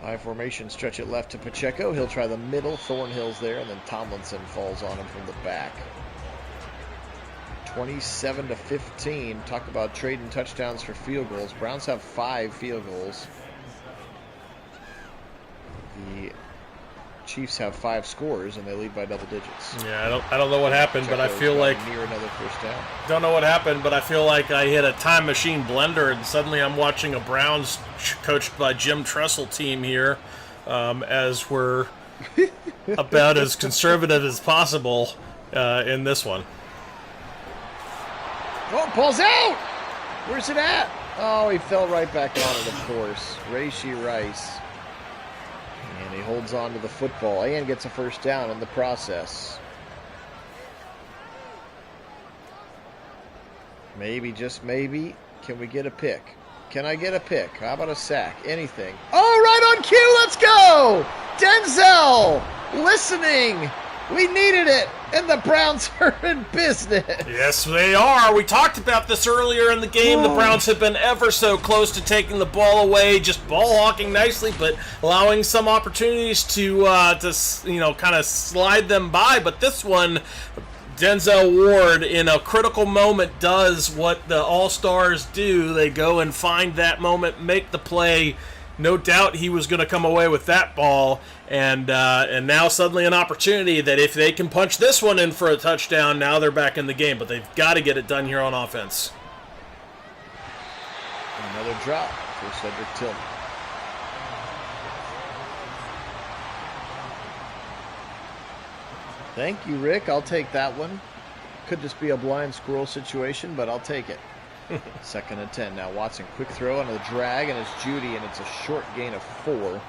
High formation, stretch it left to Pacheco. He'll try the middle. Thornhill's there, and then Tomlinson falls on him from the back. 27-15. Talk about trading touchdowns for field goals. Browns have 5 field goals. The Chiefs have 5 scores, and they lead by double digits. Yeah, I don't know what happened, but I feel like near another first down. Don't know what happened, but I feel like I hit a time machine blender, and suddenly I'm watching a Browns coached by Jim Tressel team here, as we're about as conservative as possible in this one. Oh, ball's out! Where's it at? Oh, he fell right back on it, of course. Rashee Rice. And he holds on to the football and gets a first down in the process. Maybe, just maybe, can we get a pick? Can I get a pick? How about a sack? Anything. Oh, right on cue! Let's go! Denzel! Listening We needed it, and the Browns are in business. Yes, they are. We talked about this earlier in the game. The Browns have been ever so close to taking the ball away, just ball hawking nicely, but allowing some opportunities to kind of slide them by. But this one, Denzel Ward, in a critical moment, does what the All-Stars do. They go and find that moment, make the play. No doubt he was going to come away with that ball, and now suddenly an opportunity that if they can punch this one in for a touchdown, now they're back in the game. But they've got to get it done here on offense. Another drop for Cedric Tillman. Thank you, Rick. I'll take that one. Could just be a blind squirrel situation, but I'll take it. 2nd and 10. Now Watson, quick throw on the drag, and it's Judy, and it's a short gain of 4.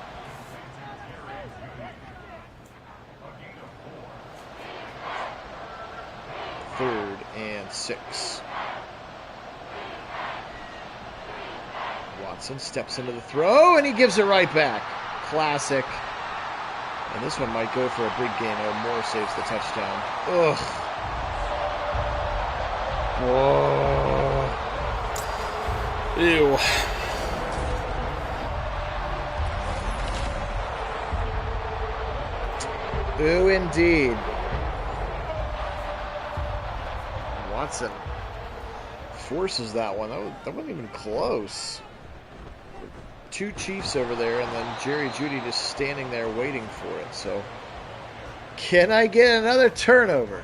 Third and 6. Watson steps into the throw, and he gives it right back. Classic. And this one might go for a big gain. Oh, Moore saves the touchdown. Ugh. Whoa. Ew. Ooh, indeed. Watson forces that one. That wasn't even close. 2 Chiefs over there, and then Jerry Jeudy just standing there waiting for it. So, can I get another turnover?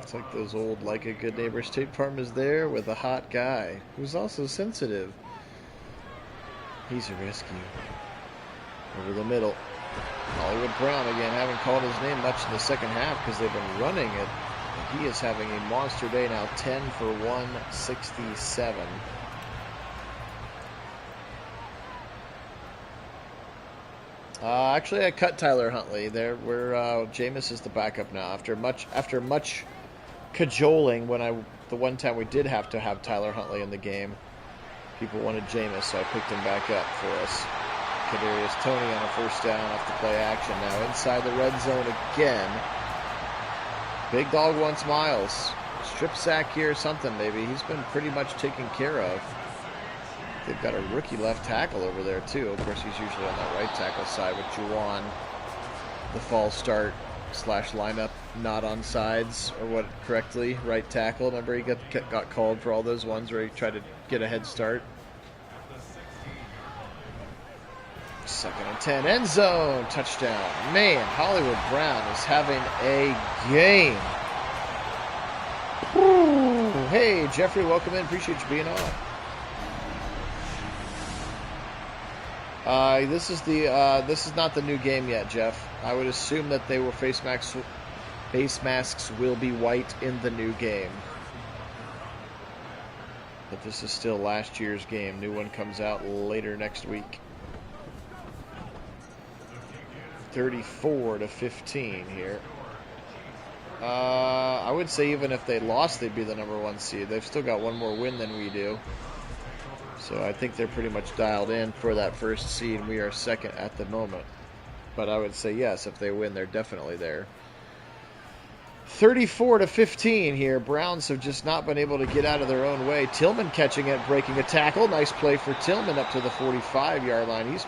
It's like those old Like a Good Neighbor State Farm is there with a hot guy who's also sensitive. He's a rescue. Over the middle. Hollywood Brown again, haven't called his name much in the second half because they've been running it. He is having a monster day now, 10 for 167. Actually, I cut Tyler Huntley there. Where Jameis is the backup now. After much cajoling, the one time we did have to have Tyler Huntley in the game, people wanted Jameis, so I picked him back up for us. Kadarius Toney on a first down off the play action. Now inside the red zone again. Big dog wants Miles. Strip sack here, something maybe. He's been pretty much taken care of. They've got a rookie left tackle over there too. Of course, he's usually on that right tackle side with Juwan. The false start / lineup not on sides, or what correctly, right tackle. Remember he got called for all those ones where he tried to get a head start. 2nd and 10, end zone, touchdown. Man, Hollywood Brown is having a game. Woo. Hey, Jeffrey, welcome in. Appreciate you being on. This is not the new game yet, Jeff. I would assume that they will face masks will be white in the new game. But this is still last year's game. New one comes out later next week. 34-15 here. I would say even if they lost, they'd be the number 1 seed. They've still got one more win than we do. So I think they're pretty much dialed in for that first seed. We are second at the moment. But I would say yes, if they win, they're definitely there. 34-15 here. Browns have just not been able to get out of their own way. Tillman catching it, breaking a tackle. Nice play for Tillman up to the 45-yard line. He's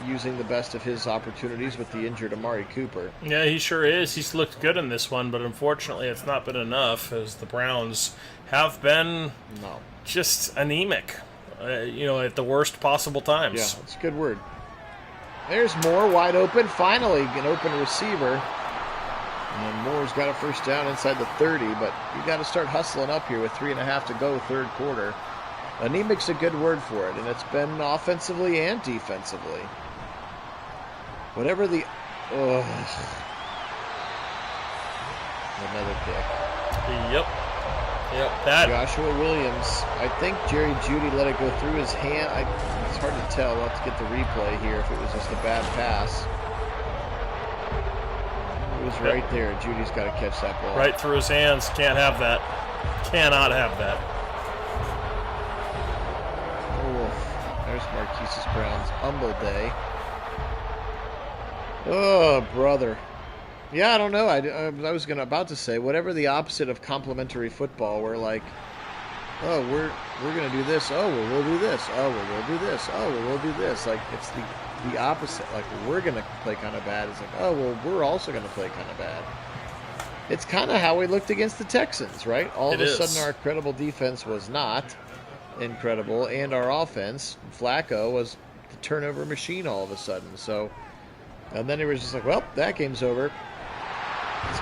using the best of his opportunities with the injured Amari Cooper. Yeah, he sure is. He's looked good in this one, but unfortunately it's not been enough, as the Browns have been just anemic, at the worst possible times. Yeah, that's a good word. There's Moore wide open. Finally, an open receiver. And Moore's got a first down inside the 30, but you got to start hustling up here with 3.5 to go, third quarter. Anemic's a good word for it, and it's been offensively and defensively. Whatever the... Another pick. Yep. That. Joshua Williams. I think Jerry Jeudy let it go through his hand. It's hard to tell. We'll have to get the replay here if it was just a bad pass. It was right there. Judy's got to catch that ball. Right through his hands. Can't have that. Cannot have that. There's Marquise's Brown's humble day. Oh, brother. Yeah, I don't know. I was about to say, whatever the opposite of complimentary football, where like, oh, we're going to do this. Oh, well, we'll do this. Oh, well, we'll do this. Oh, well, we'll do this. Like, it's the opposite. Like, we're going to play kind of bad. It's like, oh, well, we're also going to play kind of bad. It's kind of how we looked against the Texans, right? All of a sudden, our incredible defense was not incredible, and our offense, Flacco, was the turnover machine all of a sudden. So, and then it was just like, well, that game's over. It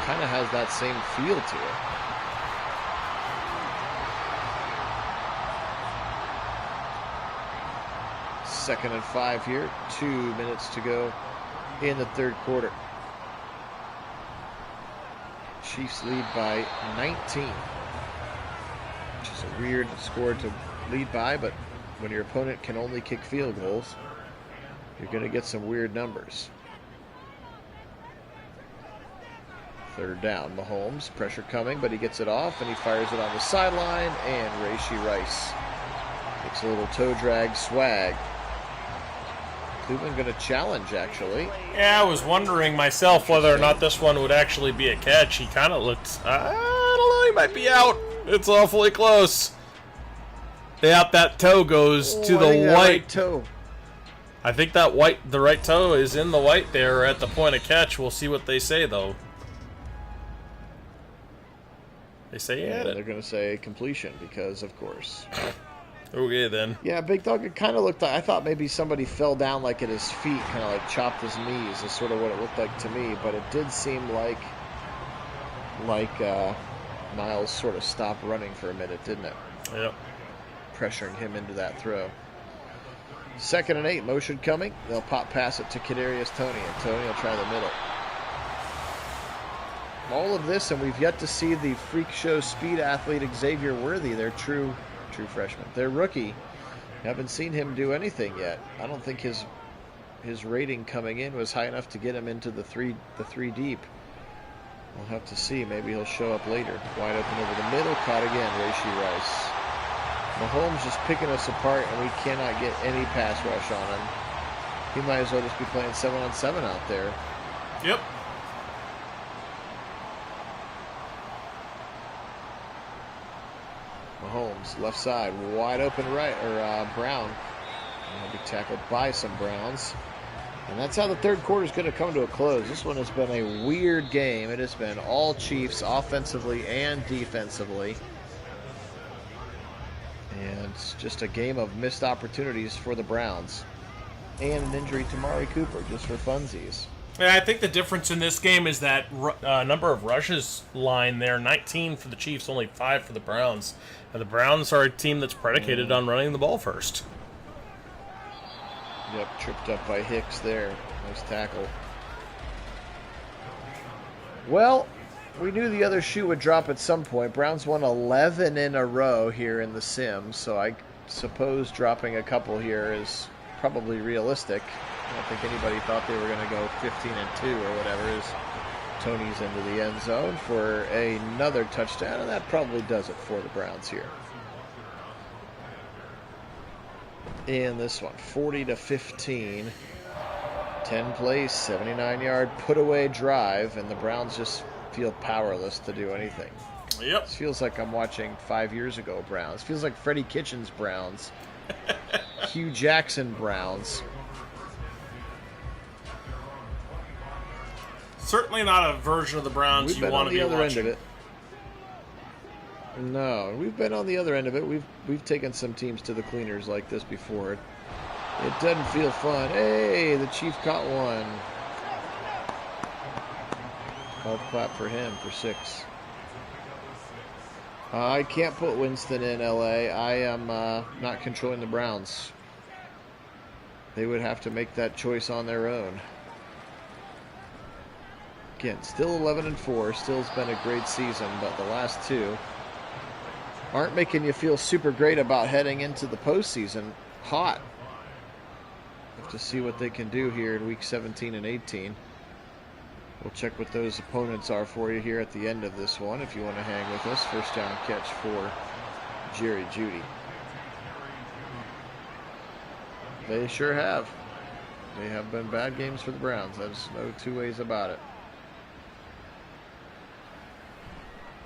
kind of has that same feel to it. 2nd and 5 here. 2 minutes to go in the third quarter. Chiefs lead by 19. Which is a weird score to lead by, but when your opponent can only kick field goals, you're going to get some weird numbers. 3rd down. Mahomes, pressure coming, but he gets it off, and he fires it on the sideline, and Rashee Rice makes a little toe drag swag. Cleveland going to challenge, actually. Yeah, I was wondering myself whether or not this one would actually be a catch. He kind of looked, I don't know, he might be out. It's awfully close. Yeah, that toe goes to the white right toe. I think the right toe is in the white there at the point of catch. We'll see what they say, though. They say yeah, they're going to say completion because, of course. Okay, then. Yeah, Big Dog, it kind of looked like, I thought maybe somebody fell down like at his feet, kind of like chopped his knees is sort of what it looked like to me, but it did seem like Miles sort of stopped running for a minute, didn't it? Yep. Pressuring him into that throw. 2nd and 8, motion coming. They'll pop pass it to Kadarius Toney, and Toney will try the middle. All of this, and we've yet to see the freak show speed athlete Xavier Worthy, their true freshman. Their rookie, haven't seen him do anything yet. I don't think his rating coming in was high enough to get him into the three deep. We'll have to see. Maybe he'll show up later. Wide open over the middle, caught again, Rashee Rice. Mahomes just picking us apart, and we cannot get any pass rush on him. He might as well just be playing 7-on-7 out there. Yep. Mahomes, left side, wide open right, or Brown. And he'll be tackled by some Browns. And that's how the third quarter is going to come to a close. This one has been a weird game. It has been all Chiefs, offensively and defensively. And it's just a game of missed opportunities for the Browns. And an injury to Mari Cooper, just for funsies. Yeah, I think the difference in this game is that number of rushes line there. 19 for the Chiefs, only 5 for the Browns. And the Browns are a team that's predicated on running the ball first. Yep, tripped up by Hicks there. Nice tackle. Well, we knew the other shoe would drop at some point. Browns won 11 in a row here in the Sim, so I suppose dropping a couple here is probably realistic. I don't think anybody thought they were going to go 15-2 or whatever as Toney's into the end zone for another touchdown, and that probably does it for the Browns here. In this one, 40-15, 10 plays, 79-yard put-away drive, and the Browns just feel powerless to do anything. Yep. This feels like I'm watching 5 years ago Browns. Feels like Freddie Kitchens Browns, Hugh Jackson Browns. Certainly not a version of the Browns you want to be watching. We've been on the other end of it. No, we've been on the other end of it. We've taken some teams to the cleaners like this before. It doesn't feel fun. Hey, the Chief caught one. Golf clap for him for 6. I can't put Winston in L.A. I am not controlling the Browns. They would have to make that choice on their own. Again, still 11-4. Still has been a great season, but the last 2 aren't making you feel super great about heading into the postseason hot. Have to see what they can do here in week 17 and 18. We'll check what those opponents are for you here at the end of this one if you want to hang with us. First down catch for Jerry Jeudy. They sure have. They have been bad games for the Browns. There's no two ways about it.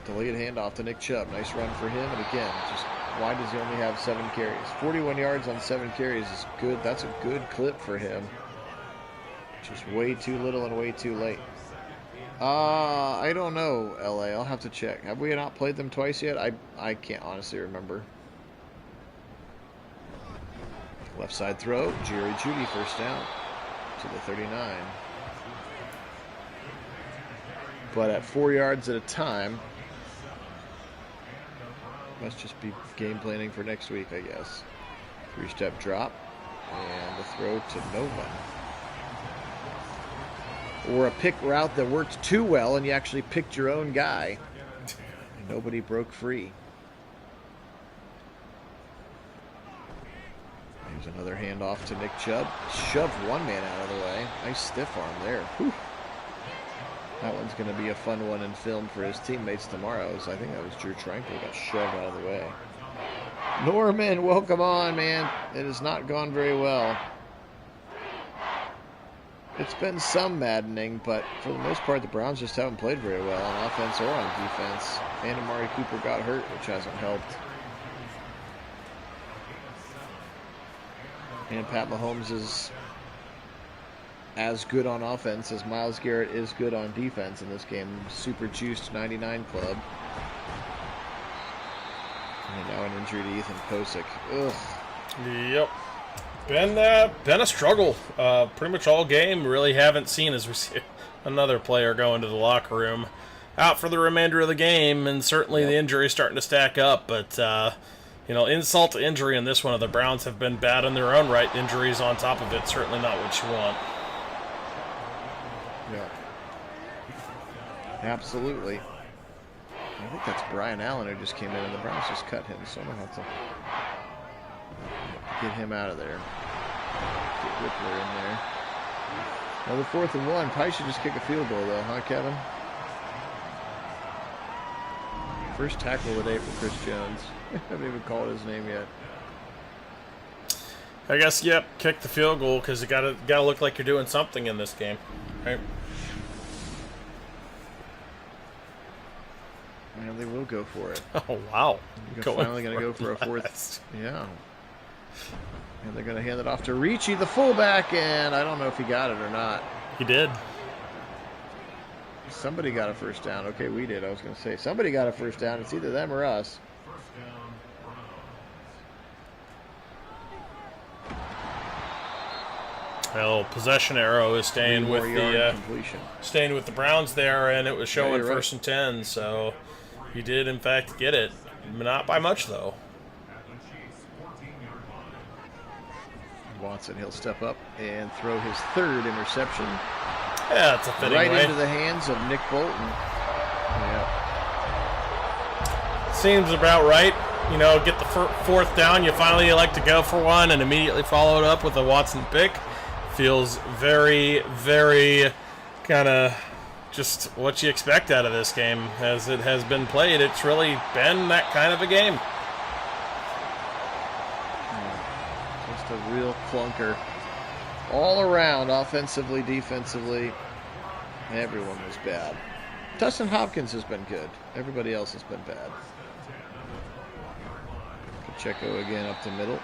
Delayed handoff to Nick Chubb. Nice run for him. And again, just why does he only have 7 carries? 41 yards on 7 carries is good. That's a good clip for him. Just way too little and way too late. I don't know, LA. I'll have to check. Have we not played them twice yet? I can't honestly remember. Left side throw. Jerry Jeudy first down to the 39. But at 4 yards at a time, must just be game planning for next week, I guess. 3-step drop and the throw to no one. Or a pick route that worked too well and you actually picked your own guy. And nobody broke free. Here's another handoff to Nick Chubb. Shoved one man out of the way. Nice stiff arm there. Whew. That one's going to be a fun one in film for his teammates tomorrow. So I think that was Drew Tranquil got shoved out of the way. Norman, welcome on, man. It has not gone very well. It's been some maddening, but for the most part, the Browns just haven't played very well on offense or on defense. And Amari Cooper got hurt, which hasn't helped. And Pat Mahomes is as good on offense as Myles Garrett is good on defense in this game. Super juiced 99 club. And now an injury to Ethan Posick. Ugh. Yep. Been a struggle pretty much all game. Really haven't seen as we see another player go into the locker room out for the remainder of the game, and certainly the injury is starting to stack up. But insult to injury in this one. The Browns have been bad in their own right. Injuries on top of it, certainly not what you want. Yeah, absolutely. I think that's Brian Allen who just came in, and the Browns just cut him, so I'm going to have to get him out of there. Get Whippler in there. Another 4th and 1. Probably should just kick a field goal, though, huh, Kevin? First tackle of the day for Chris Jones. I haven't even called his name yet. I guess, yep, kick the field goal because you gotta look like you're doing something in this game, right? Man, they will go for it. Oh, wow. You're finally going to go for a 4th. Yeah. And they're going to hand it off to Ricci, the fullback, and I don't know if he got it or not. He did. Somebody got a first down. Okay, we did. I was going to say, somebody got a first down. It's either them or us. Well, possession arrow is staying with the Browns there, and it was showing first and 10, so he did in fact get it. Not by much though. Watson, he'll step up and throw his 3rd interception. Yeah, it's a fitting right way. Into the hands of Nick Bolton. Yeah. Seems about right. Get the 4th down. You finally elect to go for one and immediately follow it up with a Watson pick. Feels very, very kind of just what you expect out of this game as it has been played. It's really been that kind of a game. Just a real clunker. All around, offensively, defensively, everyone was bad. Dustin Hopkins has been good. Everybody else has been bad. Pacheco again up the middle.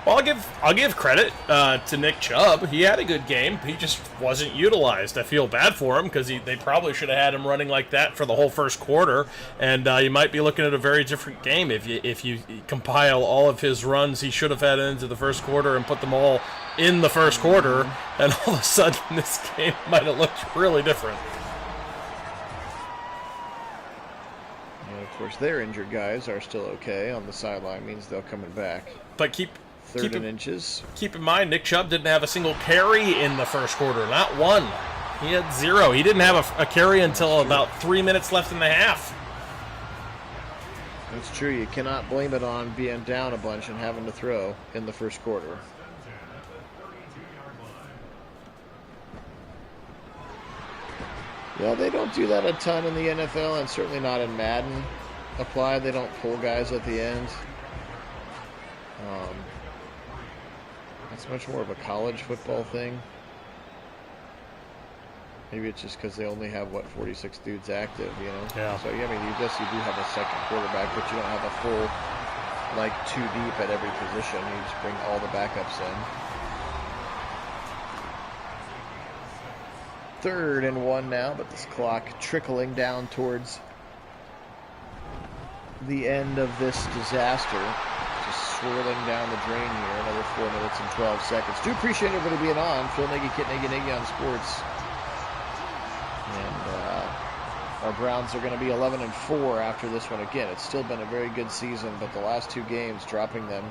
Well, I'll give credit to Nick Chubb. He had a good game. He just wasn't utilized. I feel bad for him because they probably should have had him running like that for the whole first quarter, and you might be looking at a very different game if you compile all of his runs he should have had into the first quarter and put them all in the first quarter, and all of a sudden this game might have looked really different. And of course, their injured guys are still okay on the sideline. Means they're coming back. But keep 3rd and inches. Keep in mind, Nick Chubb didn't have a single carry in the first quarter. Not one. He had 0. He didn't have a carry until about 3 minutes left in the half. That's true. You cannot blame it on being down a bunch and having to throw in the first quarter. Yeah, they don't do that a ton in the NFL, and certainly not in Madden. They don't pull guys at the end. I It's much more of a college football thing. Maybe it's just because they only have, 46 dudes active, you know? Yeah. So, yeah, I mean, you do have a second quarterback, but you don't have a full, two deep at every position. You just bring all the backups in. 3rd and 1 now, but this clock trickling down towards the end of this disaster. Just swirling down the drain here. Another 4 minutes and 12 seconds. Do appreciate everybody being on. Phil Nagy, Kit Nagy on sports. And our Browns are going to be 11-4 after this one. Again, it's still been a very good season, but the last 2 games dropping them.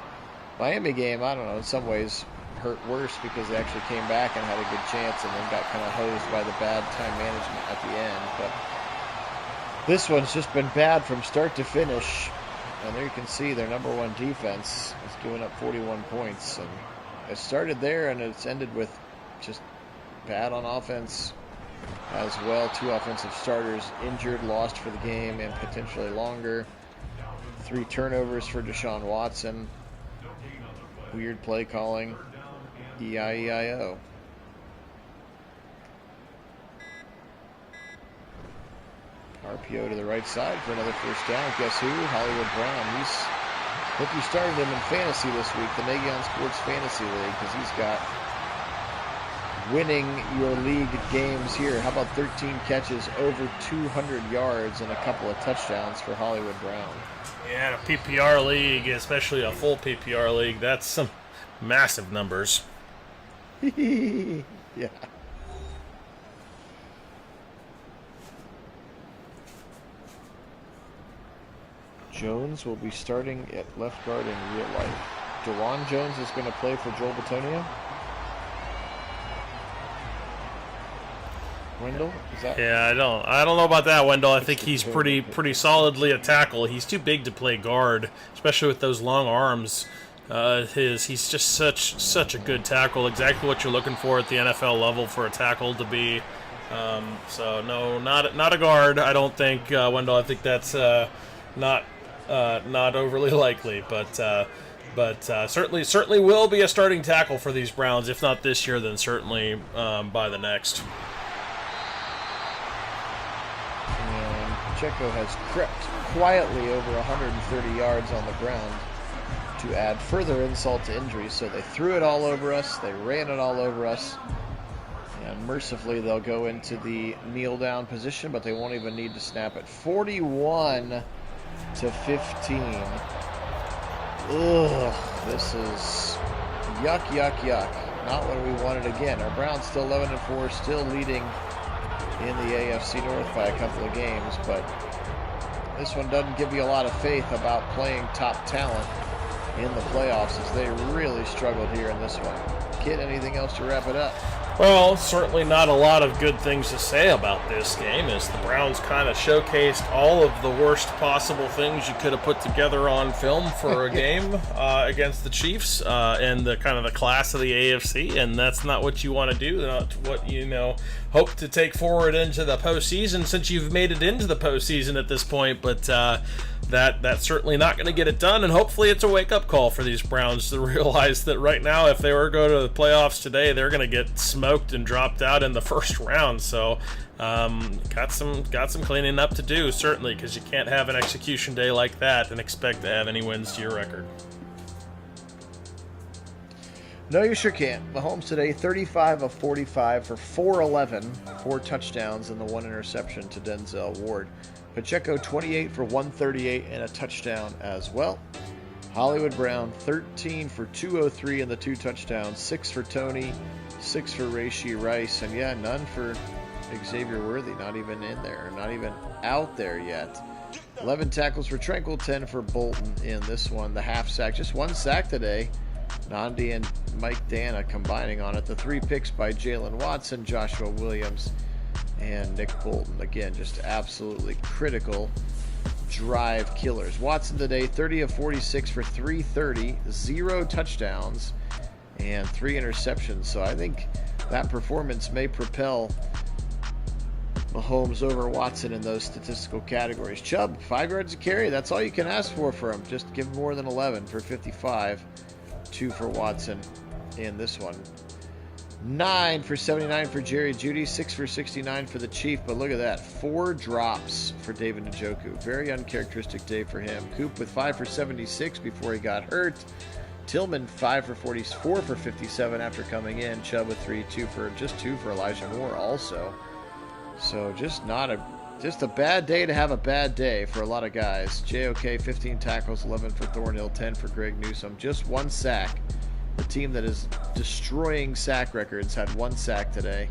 Miami game, I don't know, in some ways hurt worse because they actually came back and had a good chance and then got kind of hosed by the bad time management at the end. But this one's just been bad from start to finish. And there you can see their number 1 defense is giving up 41 points. And it started there and it's ended with just bad on offense as well. 2 offensive starters injured, lost for the game and potentially longer. 3 turnovers for Deshaun Watson. Weird play calling. E-I-E-I-O. RPO to the right side for another first down. Guess who? Hollywood Brown. Hope you started him in fantasy this week, the Nagy on Sports Fantasy League, because he's got winning your league games here. How about 13 catches, over 200 yards, and a couple of touchdowns for Hollywood Brown? Yeah, in a PPR league, especially a full PPR league, that's some massive numbers. Yeah. Jones will be starting at left guard in real life. DeJuan Jones is going to play for Joel Bitonio. Wendell, is that? Yeah, I don't know about that, Wendell. I think he's pretty solidly a tackle. He's too big to play guard, especially with those long arms. He's just such a good tackle. Exactly what you're looking for at the NFL level for a tackle to be. So no, not a guard. I don't think, Wendell. I think that's not overly likely, but certainly will be a starting tackle for these Browns. If not this year, then certainly by the next. And Pacheco has crept quietly over 130 yards on the ground to add further insult to injury. So they threw it all over us. They ran it all over us. And mercifully, they'll go into the kneel down position, but they won't even need to snap it. 41-15. Ugh, this is yuck, yuck, yuck. Not what we wanted again. Our Browns still 11-4, still leading in the AFC North by a couple of games, but this one doesn't give you a lot of faith about playing top talent in the playoffs, as they really struggled here in this one. Kid, anything else to wrap it up? Well, certainly not a lot of good things to say about this game, as the Browns kind of showcased all of the worst possible things you could have put together on film for a game against the Chiefs and the kind of the class of the AFC, and that's not what you want to do, not what you hope to take forward into the postseason, since you've made it into the postseason at this point, but that's certainly not going to get it done, and hopefully it's a wake-up call for these Browns to realize that right now, if they were to go to the playoffs today, they're going to get smoked and dropped out in the first round. So got some cleaning up to do, certainly, because you can't have an execution day like that and expect to have any wins to your record. No, you sure can't. Mahomes today, 35 of 45 for 411, 4 touchdowns and the 1 interception to Denzel Ward. Pacheco, 28 for 138 and a touchdown as well. Hollywood Brown, 13 for 203 and the 2 touchdowns, 6 for Tony, 6 for Rashee Rice, and yeah, none for Xavier Worthy, not even in there, not even out there yet. 11 tackles for Tranquil, 10 for Bolton in this one. The half sack, just 1 sack today. Nandi and Mike Dana combining on it. The 3 picks by Jalen Watson, Joshua Williams, and Nick Bolton. Again, just absolutely critical drive killers. Watson today, 30 of 46 for 330, 0 touchdowns, and 3 interceptions. So I think that performance may propel Mahomes over Watson in those statistical categories. Chubb, 5 yards a carry. That's all you can ask for him. Just give more than 11 for 55. 2 for Watson, in this one. 9 for 79 for Jerry Jeudy, 6 for 69 for the Chief, but look at that. 4 drops for David Njoku. Very uncharacteristic day for him. Coop with 5 for 76 before he got hurt. Tillman 5 for 44 for 57 after coming in. Chubb with 2 for Elijah Moore also. So just a bad day to have a bad day for a lot of guys. JOK 15 tackles, 11 for Thornhill, 10 for Greg Newsome. Just 1 sack. The team that is destroying sack records had 1 sack today,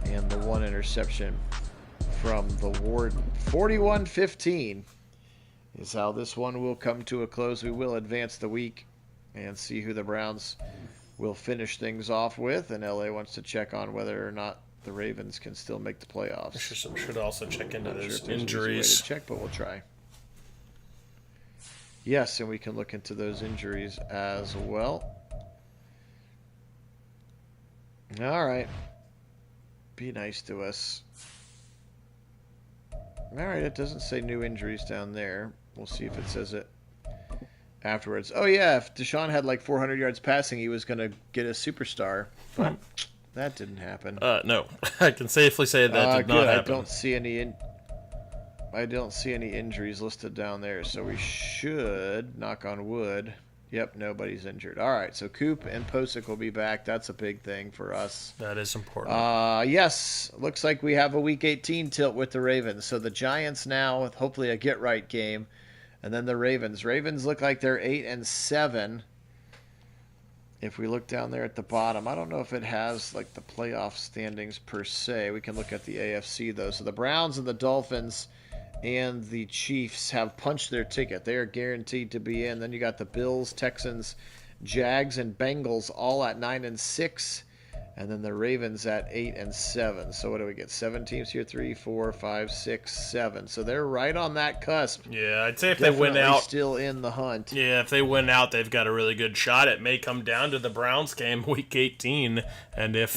and the 1 interception from the Warden. 41-15 is how this one will come to a close. We will advance the week and see who the Browns will finish things off with, and LA wants to check on whether or not the Ravens can still make the playoffs. Should also check into those injuries. injuries. Check, but we'll try. Yes, and we can look into those injuries as well. All right. Be nice to us. All right, it doesn't say new injuries down there. We'll see if it says it afterwards. Oh, yeah, if Deshaun had like 400 yards passing, he was going to get a superstar. But that didn't happen. No. I can safely say that did not happen. I don't see any injuries listed down there, so we should, knock on wood. Yep, nobody's injured. All right, so Coop and Posick will be back. That's a big thing for us. That is important. Yes, looks like we have a Week 18 tilt with the Ravens. So the Giants now with hopefully a get-right game, and then the Ravens. Ravens look like they're 8-7. If we look down there at the bottom, I don't know if it has like the playoff standings per se. We can look at the AFC, though. So the Browns and the Dolphins and the Chiefs have punched their ticket. They are guaranteed to be in. Then you got the Bills, Texans, Jags, and Bengals all at 9-6. And then the Ravens at 8-7. So what do we get? 7 teams here. 3, 4, 5, 6, 7. So they're right on that cusp. Yeah, I'd say if they win out, still in the hunt. Yeah, if they win out, they've got a really good shot. It may come down to the Browns game, Week 18, and if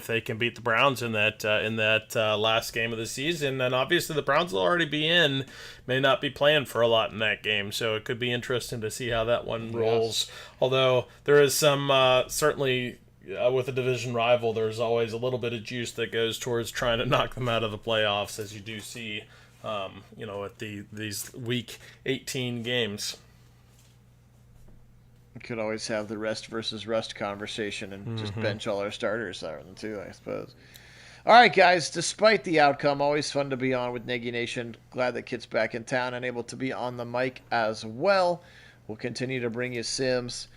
they can beat the Browns in that last game of the season, then obviously the Browns will already be in. May not be playing for a lot in that game, so it could be interesting to see how that one rolls. Yes. Although there is some certainly. With a division rival, there's always a little bit of juice that goes towards trying to knock them out of the playoffs, as you do see, at these Week 18 games. We could always have the rest versus rust conversation and just bench all our starters there too, I suppose. All right, guys, despite the outcome, always fun to be on with Nagy Nation. Glad that Kit's back in town and able to be on the mic as well. We'll continue to bring you Sims.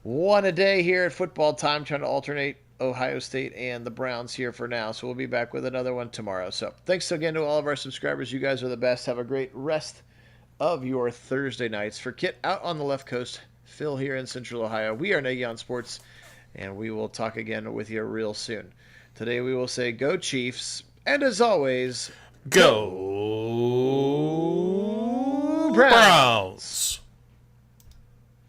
1 a day here at football time, trying to alternate Ohio State and the Browns here for now. So we'll be back with another one tomorrow. So thanks again to all of our subscribers. You guys are the best. Have a great rest of your Thursday nights. For Kit out on the left coast, Phil here in Central Ohio, we are Nagy on Sports, and we will talk again with you real soon. Today we will say go Chiefs, and as always, go Browns.